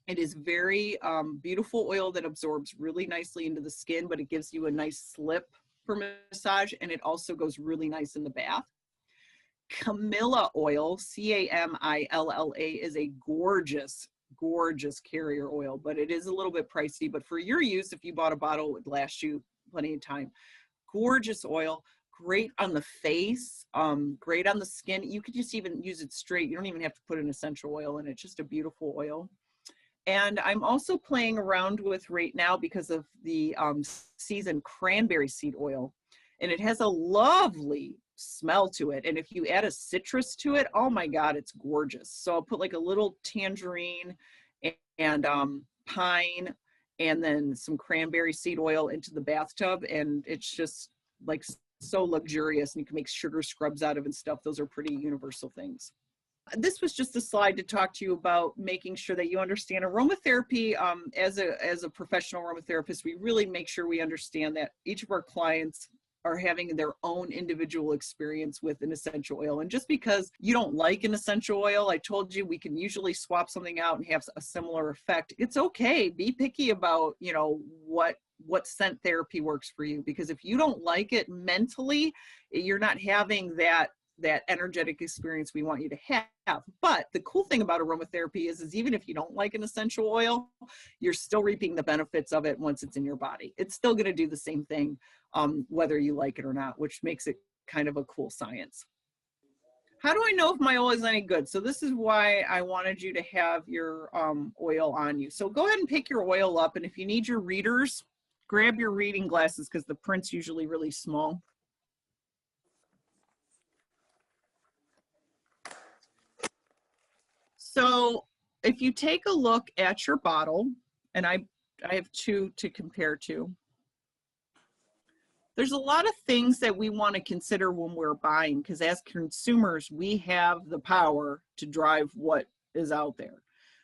it is very beautiful oil that absorbs really nicely into the skin, but it gives you a nice slip for massage, and it also goes really nice in the bath. Camilla oil, C-A-M-I-L-L-A, is a gorgeous, gorgeous carrier oil, but it is a little bit pricey. But for your use, if you bought a bottle, it would last you plenty of time. Gorgeous oil, great on the face, great on the skin. You could just even use it straight. You don't even have to put an essential oil in it. Just a beautiful oil. And I'm also playing around with right now, because of the season, cranberry seed oil. And it has a lovely smell to it. And if you add a citrus to it, oh my God, it's gorgeous. So I'll put like a little tangerine and pine, and then some cranberry seed oil into the bathtub, and it's just like so luxurious, and you can make sugar scrubs out of it and stuff. Those are pretty universal things. This was just a slide to talk to you about making sure that you understand aromatherapy. As a professional aromatherapist, we really make sure we understand that each of our clients are having their own individual experience with an essential oil. And just because you don't like an essential oil, I told you we can usually swap something out and have a similar effect. It's okay. Be picky about, you know, what scent therapy works for you, because if you don't like it mentally, you're not having that energetic experience we want you to have. But the cool thing about aromatherapy is even if you don't like an essential oil, you're still reaping the benefits of it once it's in your body. It's still going to do the same thing, whether you like it or not, which makes it kind of a cool science. How do I know if my oil is any good? So this is why I wanted you to have your oil on you. So go ahead and pick your oil up, and if you need your readers, grab your reading glasses, because the print's usually really small. So if you take a look at your bottle, and I have 2 to compare to, there's a lot of things that we want to consider when we're buying, because as consumers, we have the power to drive what is out there.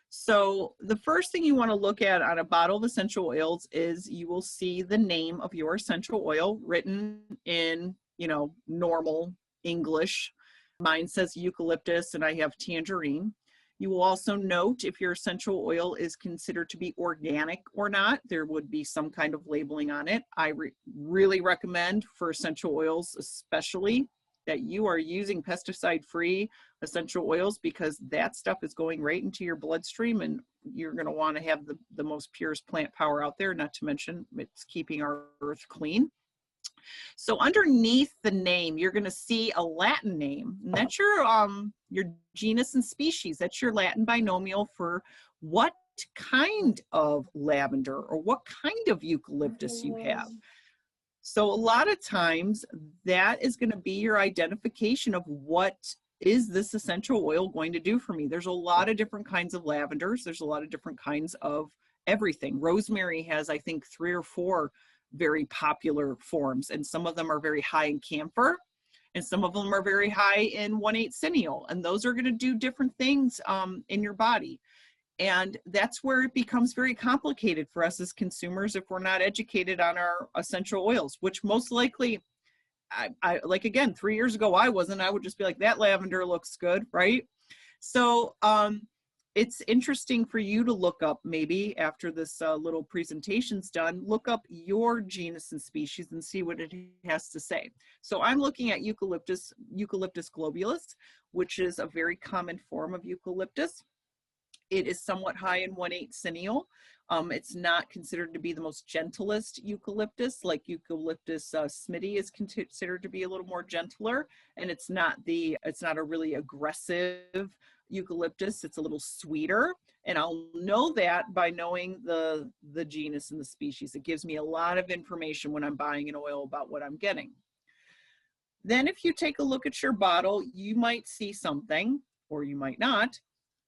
So the first thing you want to look at on a bottle of essential oils is you will see the name of your essential oil written in, you know, normal English. Mine says eucalyptus and I have tangerine. You will also note if your essential oil is considered to be organic or not. There would be some kind of labeling on it. I really recommend for essential oils, especially, that you are using pesticide-free essential oils, because that stuff is going right into your bloodstream, and you're going to want to have the most purest plant power out there, not to mention it's keeping our earth clean. So underneath the name, you're going to see a Latin name, and that's your genus and species. That's your Latin binomial for what kind of lavender or what kind of eucalyptus you have. So a lot of times that is going to be your identification of what is this essential oil going to do for me? There's a lot of different kinds of lavenders. There's a lot of different kinds of everything. Rosemary has, I think, 3 or 4 very popular forms, and some of them are very high in camphor, and some of them are very high in 1,8-cineol, and those are going to do different things in your body. And that's where it becomes very complicated for us as consumers if we're not educated on our essential oils, which most likely, I like, again, 3 years ago, I wasn't. I would just be like, that lavender looks good, right? So it's interesting for you to look up, maybe after this little presentation's done, look up your genus and species and see what it has to say. So I'm looking at Eucalyptus globulus, which is a very common form of eucalyptus. It is somewhat high in 1,8-cineol. It's not considered to be the most gentlest eucalyptus, like Eucalyptus smitty is considered to be a little more gentler, and it's not a really aggressive eucalyptus. It's a little sweeter, and I'll know that by knowing the genus and the species. It gives me a lot of information when I'm buying an oil about what I'm getting. Then if you take a look at your bottle, you might see something, or you might not,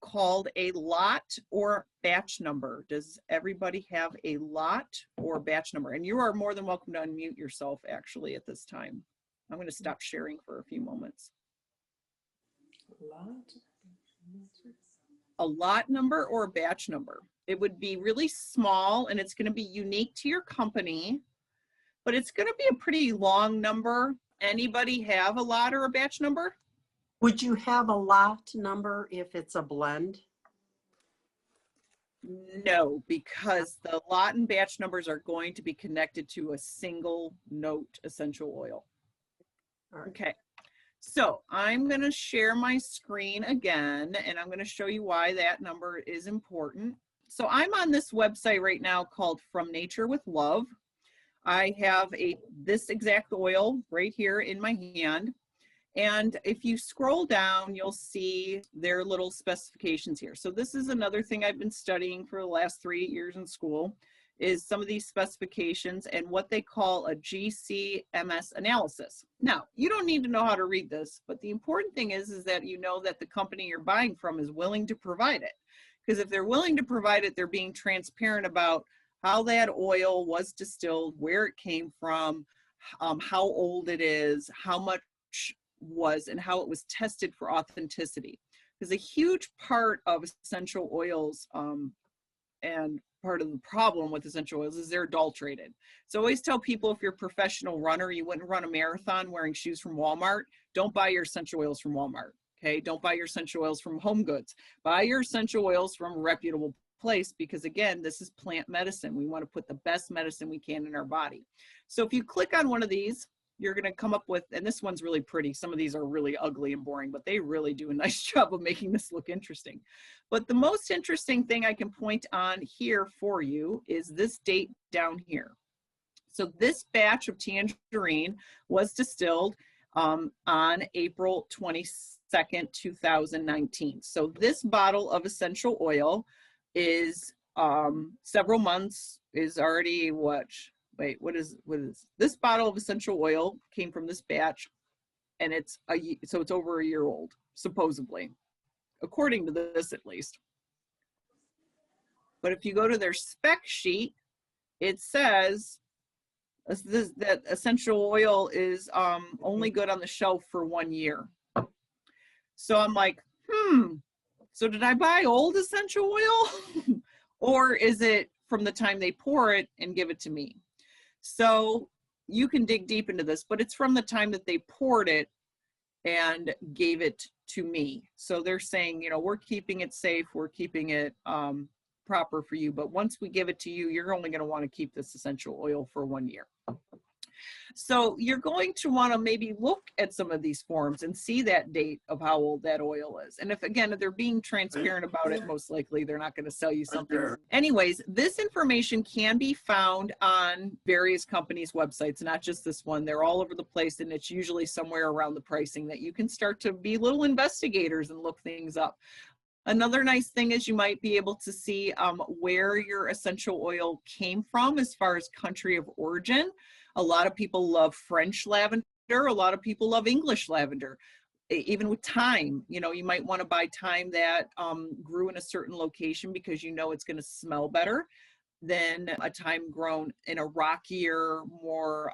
called a lot or batch number. Does everybody have a lot or batch number? And you are more than welcome to unmute yourself actually at this time. I'm going to stop sharing for a few moments. A lot number or a batch number. It would be really small, and it's going to be unique to your company, but it's going to be a pretty long number. Anybody have a lot or a batch number? Would you have a lot number if it's a blend? No, because the lot and batch numbers are going to be connected to a single note essential oil. Right. Okay, so I'm going to share my screen again, and I'm going to show you why that number is important. So I'm on this website right now called From Nature with Love. I have this exact oil right here in my hand. And if you scroll down, you'll see their little specifications here. So this is another thing I've been studying for the last 3 years in school, is some of these specifications and what they call a GCMS analysis. Now, you don't need to know how to read this, but the important thing is that you know that the company you're buying from is willing to provide it. Because if they're willing to provide it, they're being transparent about how that oil was distilled, where it came from, how old it is, how much was, and how it was tested for authenticity. Because a huge part of essential oils and part of the problem with essential oils is they're adulterated. So I always tell people, if you're a professional runner, you wouldn't run a marathon wearing shoes from Walmart. Don't buy your essential oils from Walmart. Okay, don't buy your essential oils from Home Goods. Buy your essential oils from a reputable place, because again, this is plant medicine. We want to put the best medicine we can in our body. So if you click on one of these, you're going to come up with, and this one's really pretty. Some of these are really ugly and boring, but they really do a nice job of making this look interesting. But the most interesting thing I can point on here for you is this date down here. So this batch of tangerine was distilled on April 22nd, 2019. So this bottle of essential oil is several months, is already what is this bottle of essential oil came from this batch, and it's over a year old, supposedly, according to this at least. But if you go to their spec sheet, it says that essential oil is only good on the shelf for 1 year. So I'm like, so did I buy old essential oil? Or is it from the time they pour it and give it to me? So you can dig deep into this, but it's from the time that they poured it and gave it to me. So they're saying, you know, we're keeping it safe, we're keeping it proper for you, but once we give it to you, you're only going to want to keep this essential oil for 1 year. So you're going to want to maybe look at some of these forms and see that date of how old that oil is. And if, again, if they're being transparent about it, most likely they're not going to sell you something. Anyways, this information can be found on various companies' websites, not just this one. They're all over the place, and it's usually somewhere around the pricing that you can start to be little investigators and look things up. Another nice thing is you might be able to see where your essential oil came from as far as country of origin. A lot of people love French lavender. A lot of people love English lavender. even with thyme, you know, you might want to buy thyme that grew in a certain location because you know it's going to smell better than a thyme grown in a rockier, more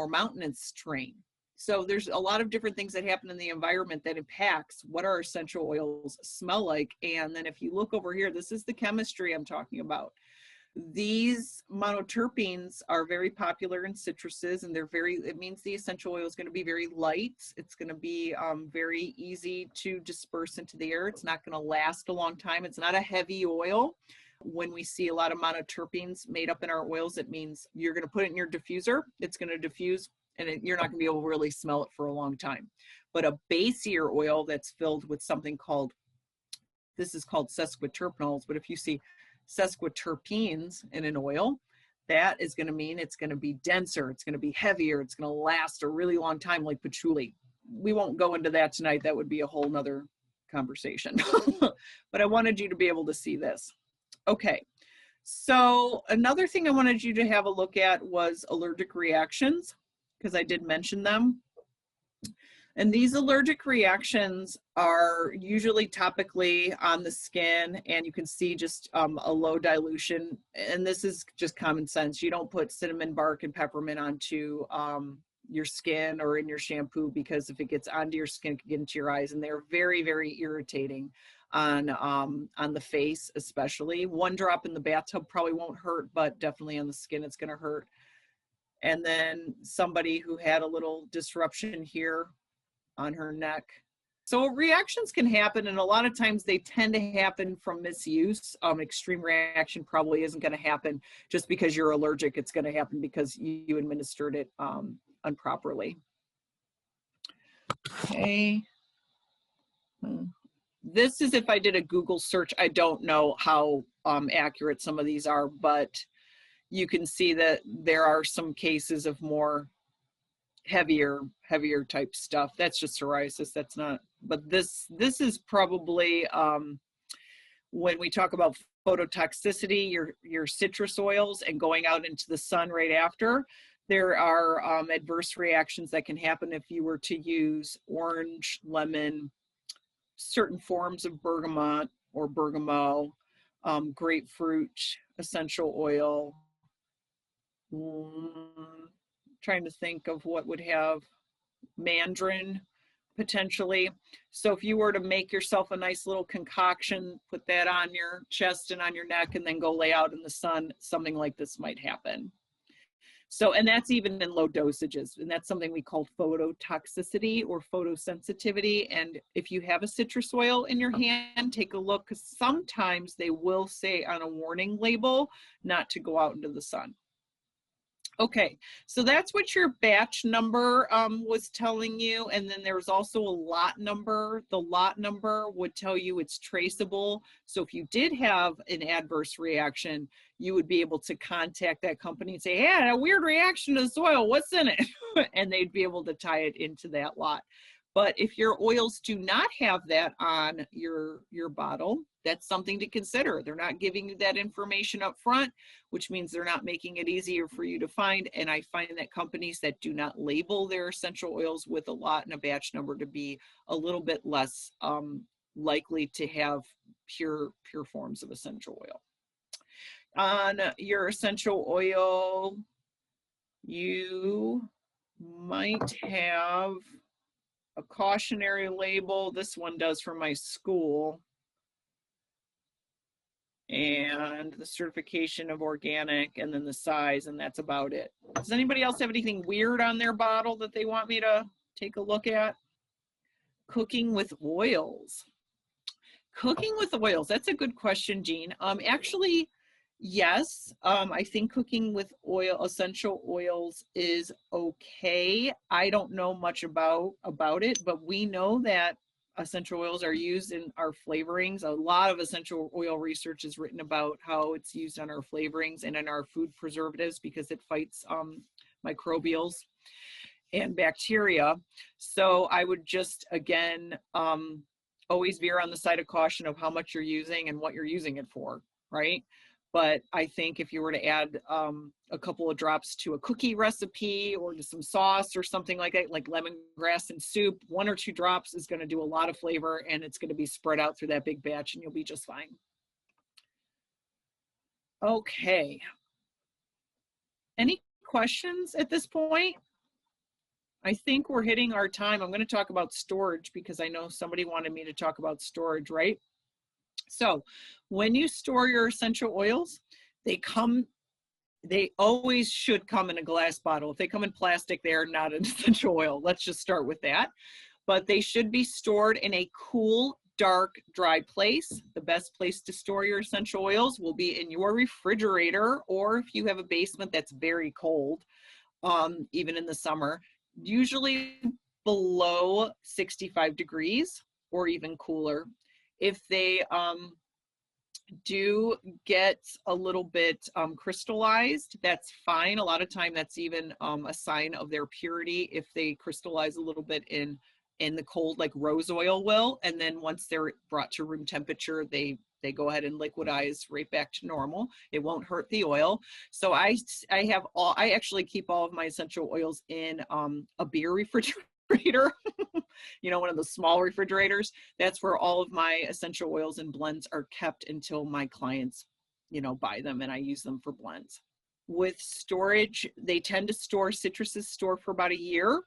mountainous terrain. So there's a lot of different things that happen in the environment that impacts what our essential oils smell like. And then if you look over here, this is the chemistry I'm talking about. These monoterpenes are very popular in citruses, and it means the essential oil is going to be very light. It's going to be very easy to disperse into the air. It's not going to last a long time. It's not a heavy oil. When we see a lot of monoterpenes made up in our oils, it means you're going to put it in your diffuser. It's going to diffuse, and you're not going to be able to really smell it for a long time. But a basier oil that's filled with something called, this is called sesquiterpenols, but if you see sesquiterpenes in an oil, that is going to mean it's going to be denser, it's going to be heavier, it's going to last a really long time, like patchouli. We won't go into that tonight. That would be a whole nother conversation. But I wanted you to be able to see this. Okay, so another thing I wanted you to have a look at was allergic reactions, because I did mention them. And these allergic reactions are usually topically on the skin, and you can see just a low dilution. And this is just common sense. You don't put cinnamon bark and peppermint onto your skin or in your shampoo, because if it gets onto your skin, it can get into your eyes, and they're very, very irritating on the face, especially. One drop in the bathtub probably won't hurt, but definitely on the skin, it's going to hurt. And then somebody who had a little disruption here on her neck. So reactions can happen, and a lot of times they tend to happen from misuse. Extreme reaction probably isn't going to happen just because you're allergic. It's going to happen because you administered it improperly. Okay. This is if I did a Google search. I don't know how accurate some of these are, but you can see that there are some cases of more heavier type stuff. That's just psoriasis. That's not, but this is probably when we talk about phototoxicity, your citrus oils and going out into the sun right after, there are adverse reactions that can happen if you were to use orange, lemon, certain forms of bergamot or bergamot, grapefruit essential oil. Trying to think of what would have mandarin potentially. So if you were to make yourself a nice little concoction, put that on your chest and on your neck, and then go lay out in the sun, something like this might happen. So, and that's even in low dosages, and that's something we call phototoxicity or photosensitivity. And if you have a citrus oil in your hand, take a look, because sometimes they will say on a warning label not to go out into the sun. Okay, so that's what your batch number was telling you. And then there's also a lot number. The lot number would tell you it's traceable. So if you did have an adverse reaction, you would be able to contact that company and say, hey, I had a weird reaction to this oil, what's in it? And they'd be able to tie it into that lot. But if your oils do not have that on your bottle, that's something to consider. They're not giving you that information up front, which means they're not making it easier for you to find. And I find that companies that do not label their essential oils with a lot and a batch number to be a little bit less likely to have pure forms of essential oil. On your essential oil, you might have a cautionary label. This one does for my school. And the certification of organic, and then the size, and that's about it. Does anybody else have anything weird on their bottle that they want me to take a look at? Cooking with oils. Cooking with oils, that's a good question, Jean. Actually, yes, I think cooking with essential oils is okay. I don't know much about it, but we know that essential oils are used in our flavorings. A lot of essential oil research is written about how it's used on our flavorings and in our food preservatives because it fights microbials and bacteria. So I would just, again, always veer on the side of caution of how much you're using and what you're using it for, right? But I think if you were to add a couple of drops to a cookie recipe or to some sauce or something like that, like lemongrass and soup, 1 or 2 drops is going to do a lot of flavor, and it's going to be spread out through that big batch, and you'll be just fine. Okay. Any questions at this point? I think we're hitting our time. I'm going to talk about storage because I know somebody wanted me to talk about storage, right? So when you store your essential oils, they always should come in a glass bottle. If they come in plastic, they are not an essential oil. Let's just start with that. But they should be stored in a cool, dark, dry place. The best place to store your essential oils will be in your refrigerator, or if you have a basement that's very cold, even in the summer, usually below 65 degrees or even cooler. If they do get a little bit crystallized, that's fine. A lot of time that's even a sign of their purity if they crystallize a little bit in the cold, like rose oil will. And then once they're brought to room temperature, they go ahead and liquidize right back to normal. It won't hurt the oil. So I actually keep all of my essential oils in a beer refrigerator. You know, one of those small refrigerators. That's where all of my essential oils and blends are kept until my clients, you know, buy them and I use them for blends. With storage, they tend to store, citruses store for about a year.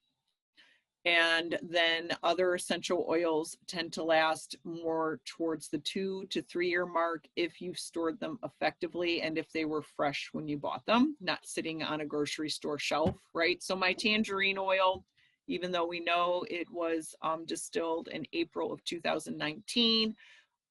And then other essential oils tend to last more towards the 2 to 3 year mark if you've stored them effectively and if they were fresh when you bought them, not sitting on a grocery store shelf, right? So my tangerine oil, even though we know it was distilled in April of 2019,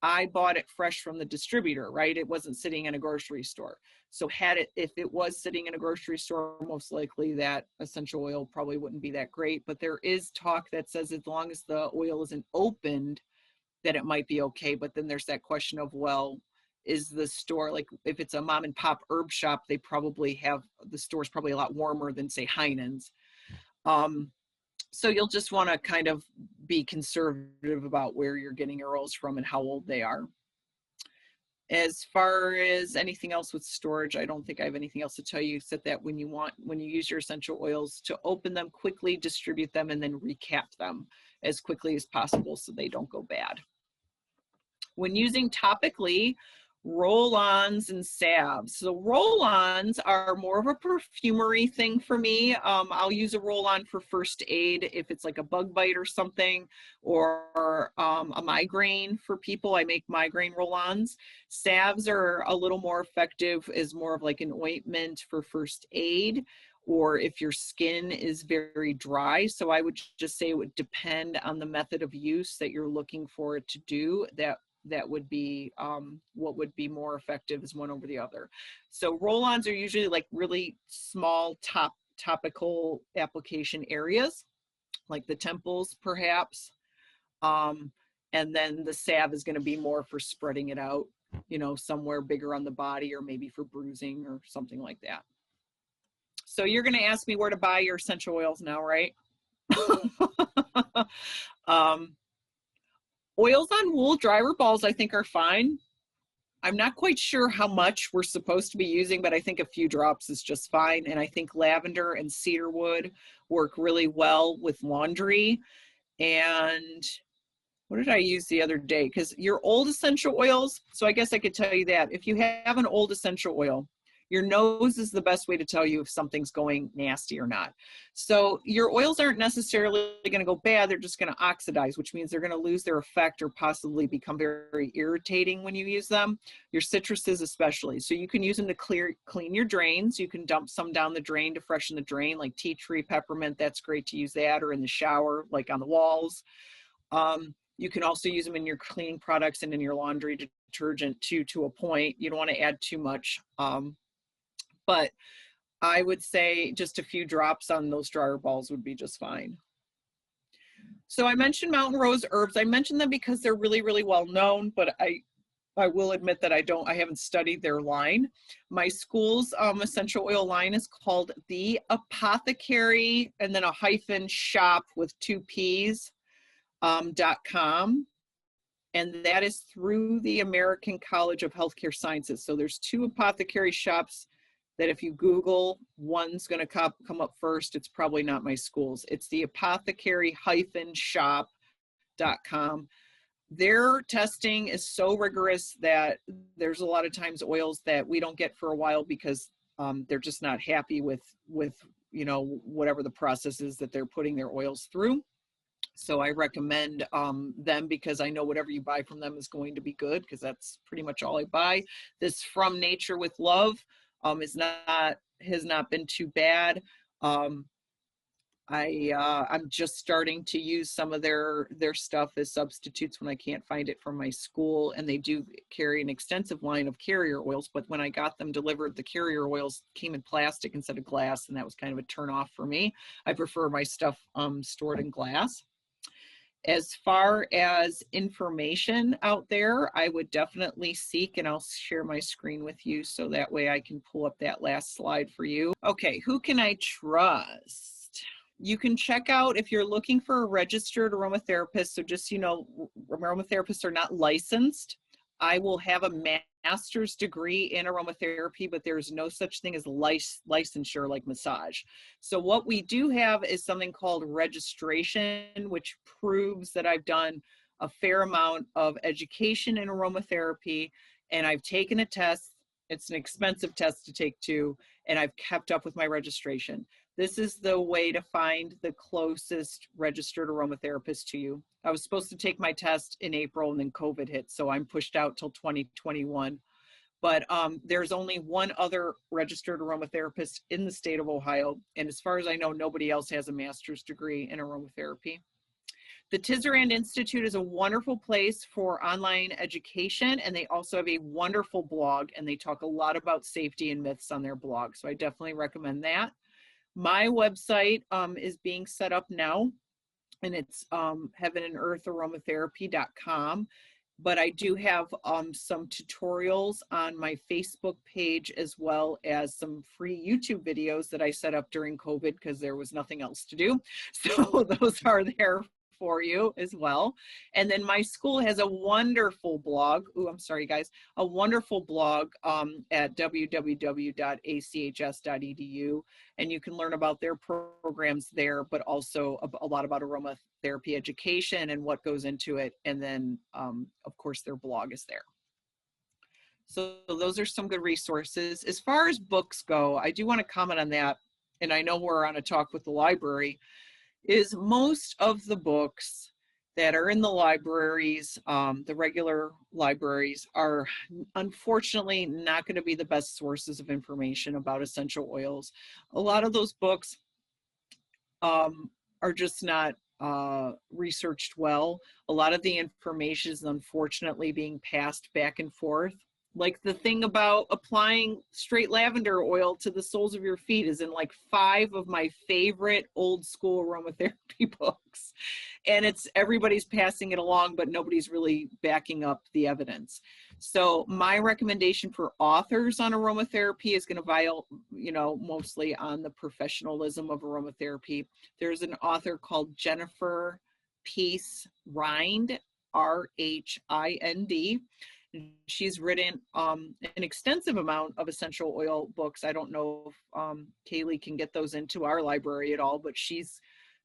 I bought it fresh from the distributor, right? It wasn't sitting in a grocery store. So if it was sitting in a grocery store, most likely that essential oil probably wouldn't be that great. But there is talk that says as long as the oil isn't opened, that it might be okay. But then there's that question of, well, is the store, like if it's a mom and pop herb shop, they probably have, the store's probably a lot warmer than say Heinen's. So you'll just want to kind of be conservative about where you're getting your oils from and how old they are. As far as anything else with storage, I don't think I have anything else to tell you except that when you use your essential oils, to open them quickly, distribute them, and then recap them as quickly as possible so they don't go bad. When using topically, roll-ons and salves. So roll-ons are more of a perfumery thing for me. I'll use a roll-on for first aid if it's like a bug bite or something, or a migraine for people. I make migraine roll-ons. Salves are a little more effective as more of like an ointment for first aid, or if your skin is very dry. So I would just say it would depend on the method of use that you're looking for it to do. That would be what would be more effective is one over the other. So roll-ons are usually like really small topical application areas, like the temples perhaps. And then the salve is going to be more for spreading it out, you know, somewhere bigger on the body, or maybe for bruising or something like that. So you're going to ask me where to buy your essential oils now, right? Oils on wool dryer balls, I think, are fine. I'm not quite sure how much we're supposed to be using, but I think a few drops is just fine. And I think lavender and cedarwood work really well with laundry. And what did I use the other day? Because your old essential oils, so I guess I could tell you that if you have an old essential oil, your nose is the best way to tell you if something's going nasty or not. So your oils aren't necessarily going to go bad. They're just going to oxidize, which means they're going to lose their effect or possibly become very irritating when you use them. Your citruses especially. So you can use them to clean your drains. You can dump some down the drain to freshen the drain, like tea tree, peppermint. That's great to use that, or in the shower, like on the walls. You can also use them in your cleaning products and in your laundry detergent too, to a point. You don't want to add too much. But I would say just a few drops on those dryer balls would be just fine. So I mentioned mountain rose herbs. I mentioned them because they're really, really well known, but I will admit that I haven't studied their line. My school's essential oil line is called the Apothecary, and then a hyphen shop with 2 P's, .com. and that is through the American College of Healthcare Sciences. So there's 2 apothecary shops that if you Google, one's going to come up first. It's probably not my school's. It's the apothecary-shop.com. Their testing is so rigorous that there's a lot of times oils that we don't get for a while because they're just not happy with you know, whatever the process is that they're putting their oils through. So I recommend them because I know whatever you buy from them is going to be good, because that's pretty much all I buy. This From Nature with Love has not been too bad. I'm just starting to use some of their stuff as substitutes when I can't find it from my school, and they do carry an extensive line of carrier oils, but when I got them delivered, the carrier oils came in plastic instead of glass, and that was kind of a turn off for me. I prefer my stuff stored in glass. As far as information out there, I would definitely seek, and I'll share my screen with you so that way I can pull up that last slide for you. Okay, who can I trust? You can check out if you're looking for a registered aromatherapist. So just, you know, aromatherapists are not licensed. I will have a master's degree in aromatherapy, but there's no such thing as licensure like massage. So what we do have is something called registration, which proves that I've done a fair amount of education in aromatherapy, and I've taken a test. It's an expensive test to take too, and I've kept up with my registration. This is the way to find the closest registered aromatherapist to you. I was supposed to take my test in April and then COVID hit, so I'm pushed out till 2021. But there's only one other registered aromatherapist in the state of Ohio. And as far as I know, nobody else has a master's degree in aromatherapy. The Tisserand Institute is a wonderful place for online education, and they also have a wonderful blog, and they talk a lot about safety and myths on their blog. So I definitely recommend that. My website is being set up now, and it's heavenandeartharomatherapy.com. But I do have some tutorials on my Facebook page, as well as some free YouTube videos that I set up during COVID because there was nothing else to do. So those are there for you as well. And then my school has a wonderful blog. Oh, I'm sorry, guys. A wonderful blog at www.achs.edu. And you can learn about their programs there, but also a lot about aromatherapy education and what goes into it. And then, of course, their blog is there. So those are some good resources. As far as books go, I do want to comment on that. And I know we're on a talk with the library, is most of the books that are in the libraries, the regular libraries, are unfortunately not going to be the best sources of information about essential oils. A lot of those books are just not researched well. A lot of the information is unfortunately being passed back and forth. Like the thing about applying straight lavender oil to the soles of your feet is in like 5 of my favorite old school aromatherapy books. And it's everybody's passing it along, but nobody's really backing up the evidence. So my recommendation for authors on aromatherapy is going to mostly on the professionalism of aromatherapy. There's an author called Jennifer Peace Rind, R-H-I-N-D. She's written an extensive amount of essential oil books. I don't know if Kaylee can get those into our library at all, but she's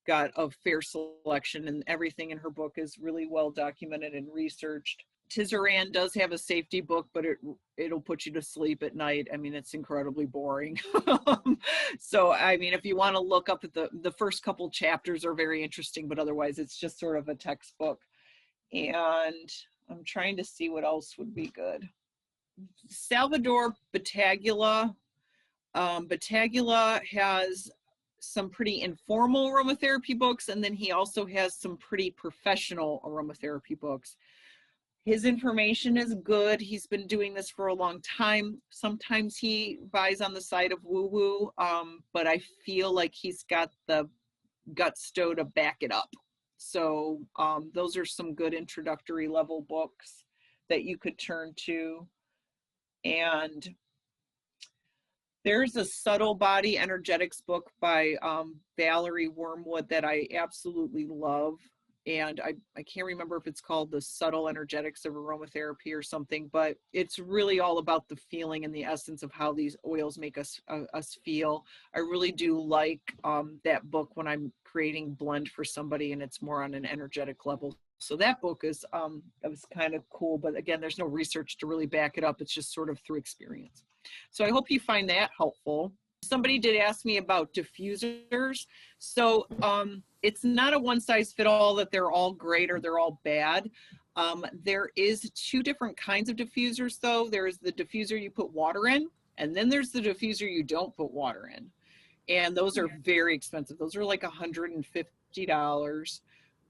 got a fair selection, and everything in her book is really well documented and researched. Tisserand does have a safety book, but it'll put you to sleep at night. I mean, it's incredibly boring. So, I mean, if you want to look up at the first couple chapters are very interesting, but otherwise it's just sort of a textbook. And I'm trying to see what else would be good. Salvador Battaglia. Battaglia has some pretty informal aromatherapy books, and then he also has some pretty professional aromatherapy books. His information is good. He's been doing this for a long time. Sometimes he buys on the side of woo-woo, but I feel like he's got the gusto to back it up. So those are some good introductory level books that you could turn to. And there's a Subtle Body Energetics book by Valerie Wormwood that I absolutely love. And I can't remember if it's called the subtle energetics of aromatherapy or something, but it's really all about the feeling and the essence of how these oils make us feel. I really do like that book when I'm creating blend for somebody and it's more on an energetic level. So that book is that was kind of cool, but again, there's no research to really back it up. It's just sort of through experience. So I hope you find that helpful. Somebody did ask me about diffusers. So it's not a one size fit all that they're all great or they're all bad. There is two different kinds of diffusers though. There's the diffuser you put water in, and then there's the diffuser you don't put water in. And those are very expensive. Those are like $150.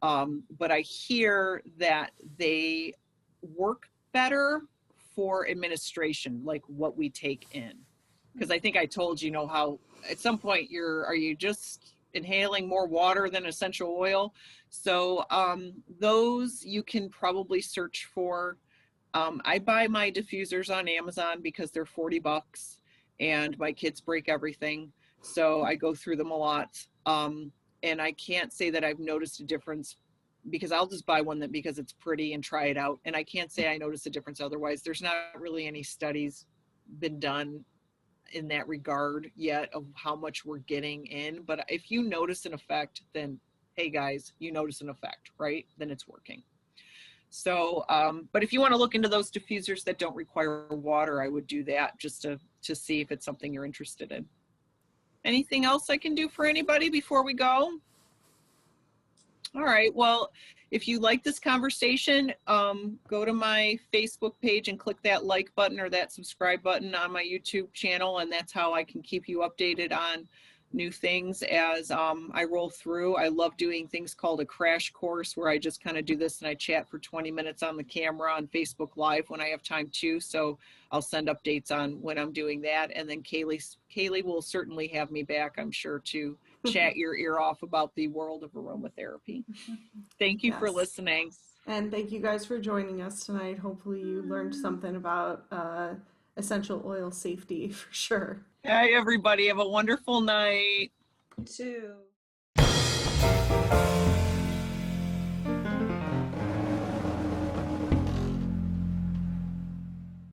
But I hear that they work better for administration, like what we take in. Because I think I told you know how at some point are you just inhaling more water than essential oil? So those you can probably search for. I buy my diffusers on Amazon because they're $40 and my kids break everything. So I go through them a lot. And I can't say that I've noticed a difference because I'll just buy one that because it's pretty and try it out. And I can't say I noticed a difference otherwise. There's not really any studies been done in that regard yet of how much we're getting in. But if you notice an effect, then hey guys, you notice an effect, right? Then it's working. So, but if you want to look into those diffusers that don't require water, I would do that just to see if it's something you're interested in. Anything else I can do for anybody before we go? All right, well, if you like this conversation, go to my Facebook page and click that like button or that subscribe button on my YouTube channel, and that's how I can keep you updated on new things as I roll through. I love doing things called a crash course where I just kind of do this and I chat for 20 minutes on the camera on Facebook Live when I have time too. So I'll send updates on when I'm doing that. And then Kaylee will certainly have me back, I'm sure, to chat your ear off about the world of aromatherapy. Thank you for listening. And thank you guys for joining us tonight. Hopefully you learned something about essential oil safety for sure. Hi, everybody. Have a wonderful night. You too.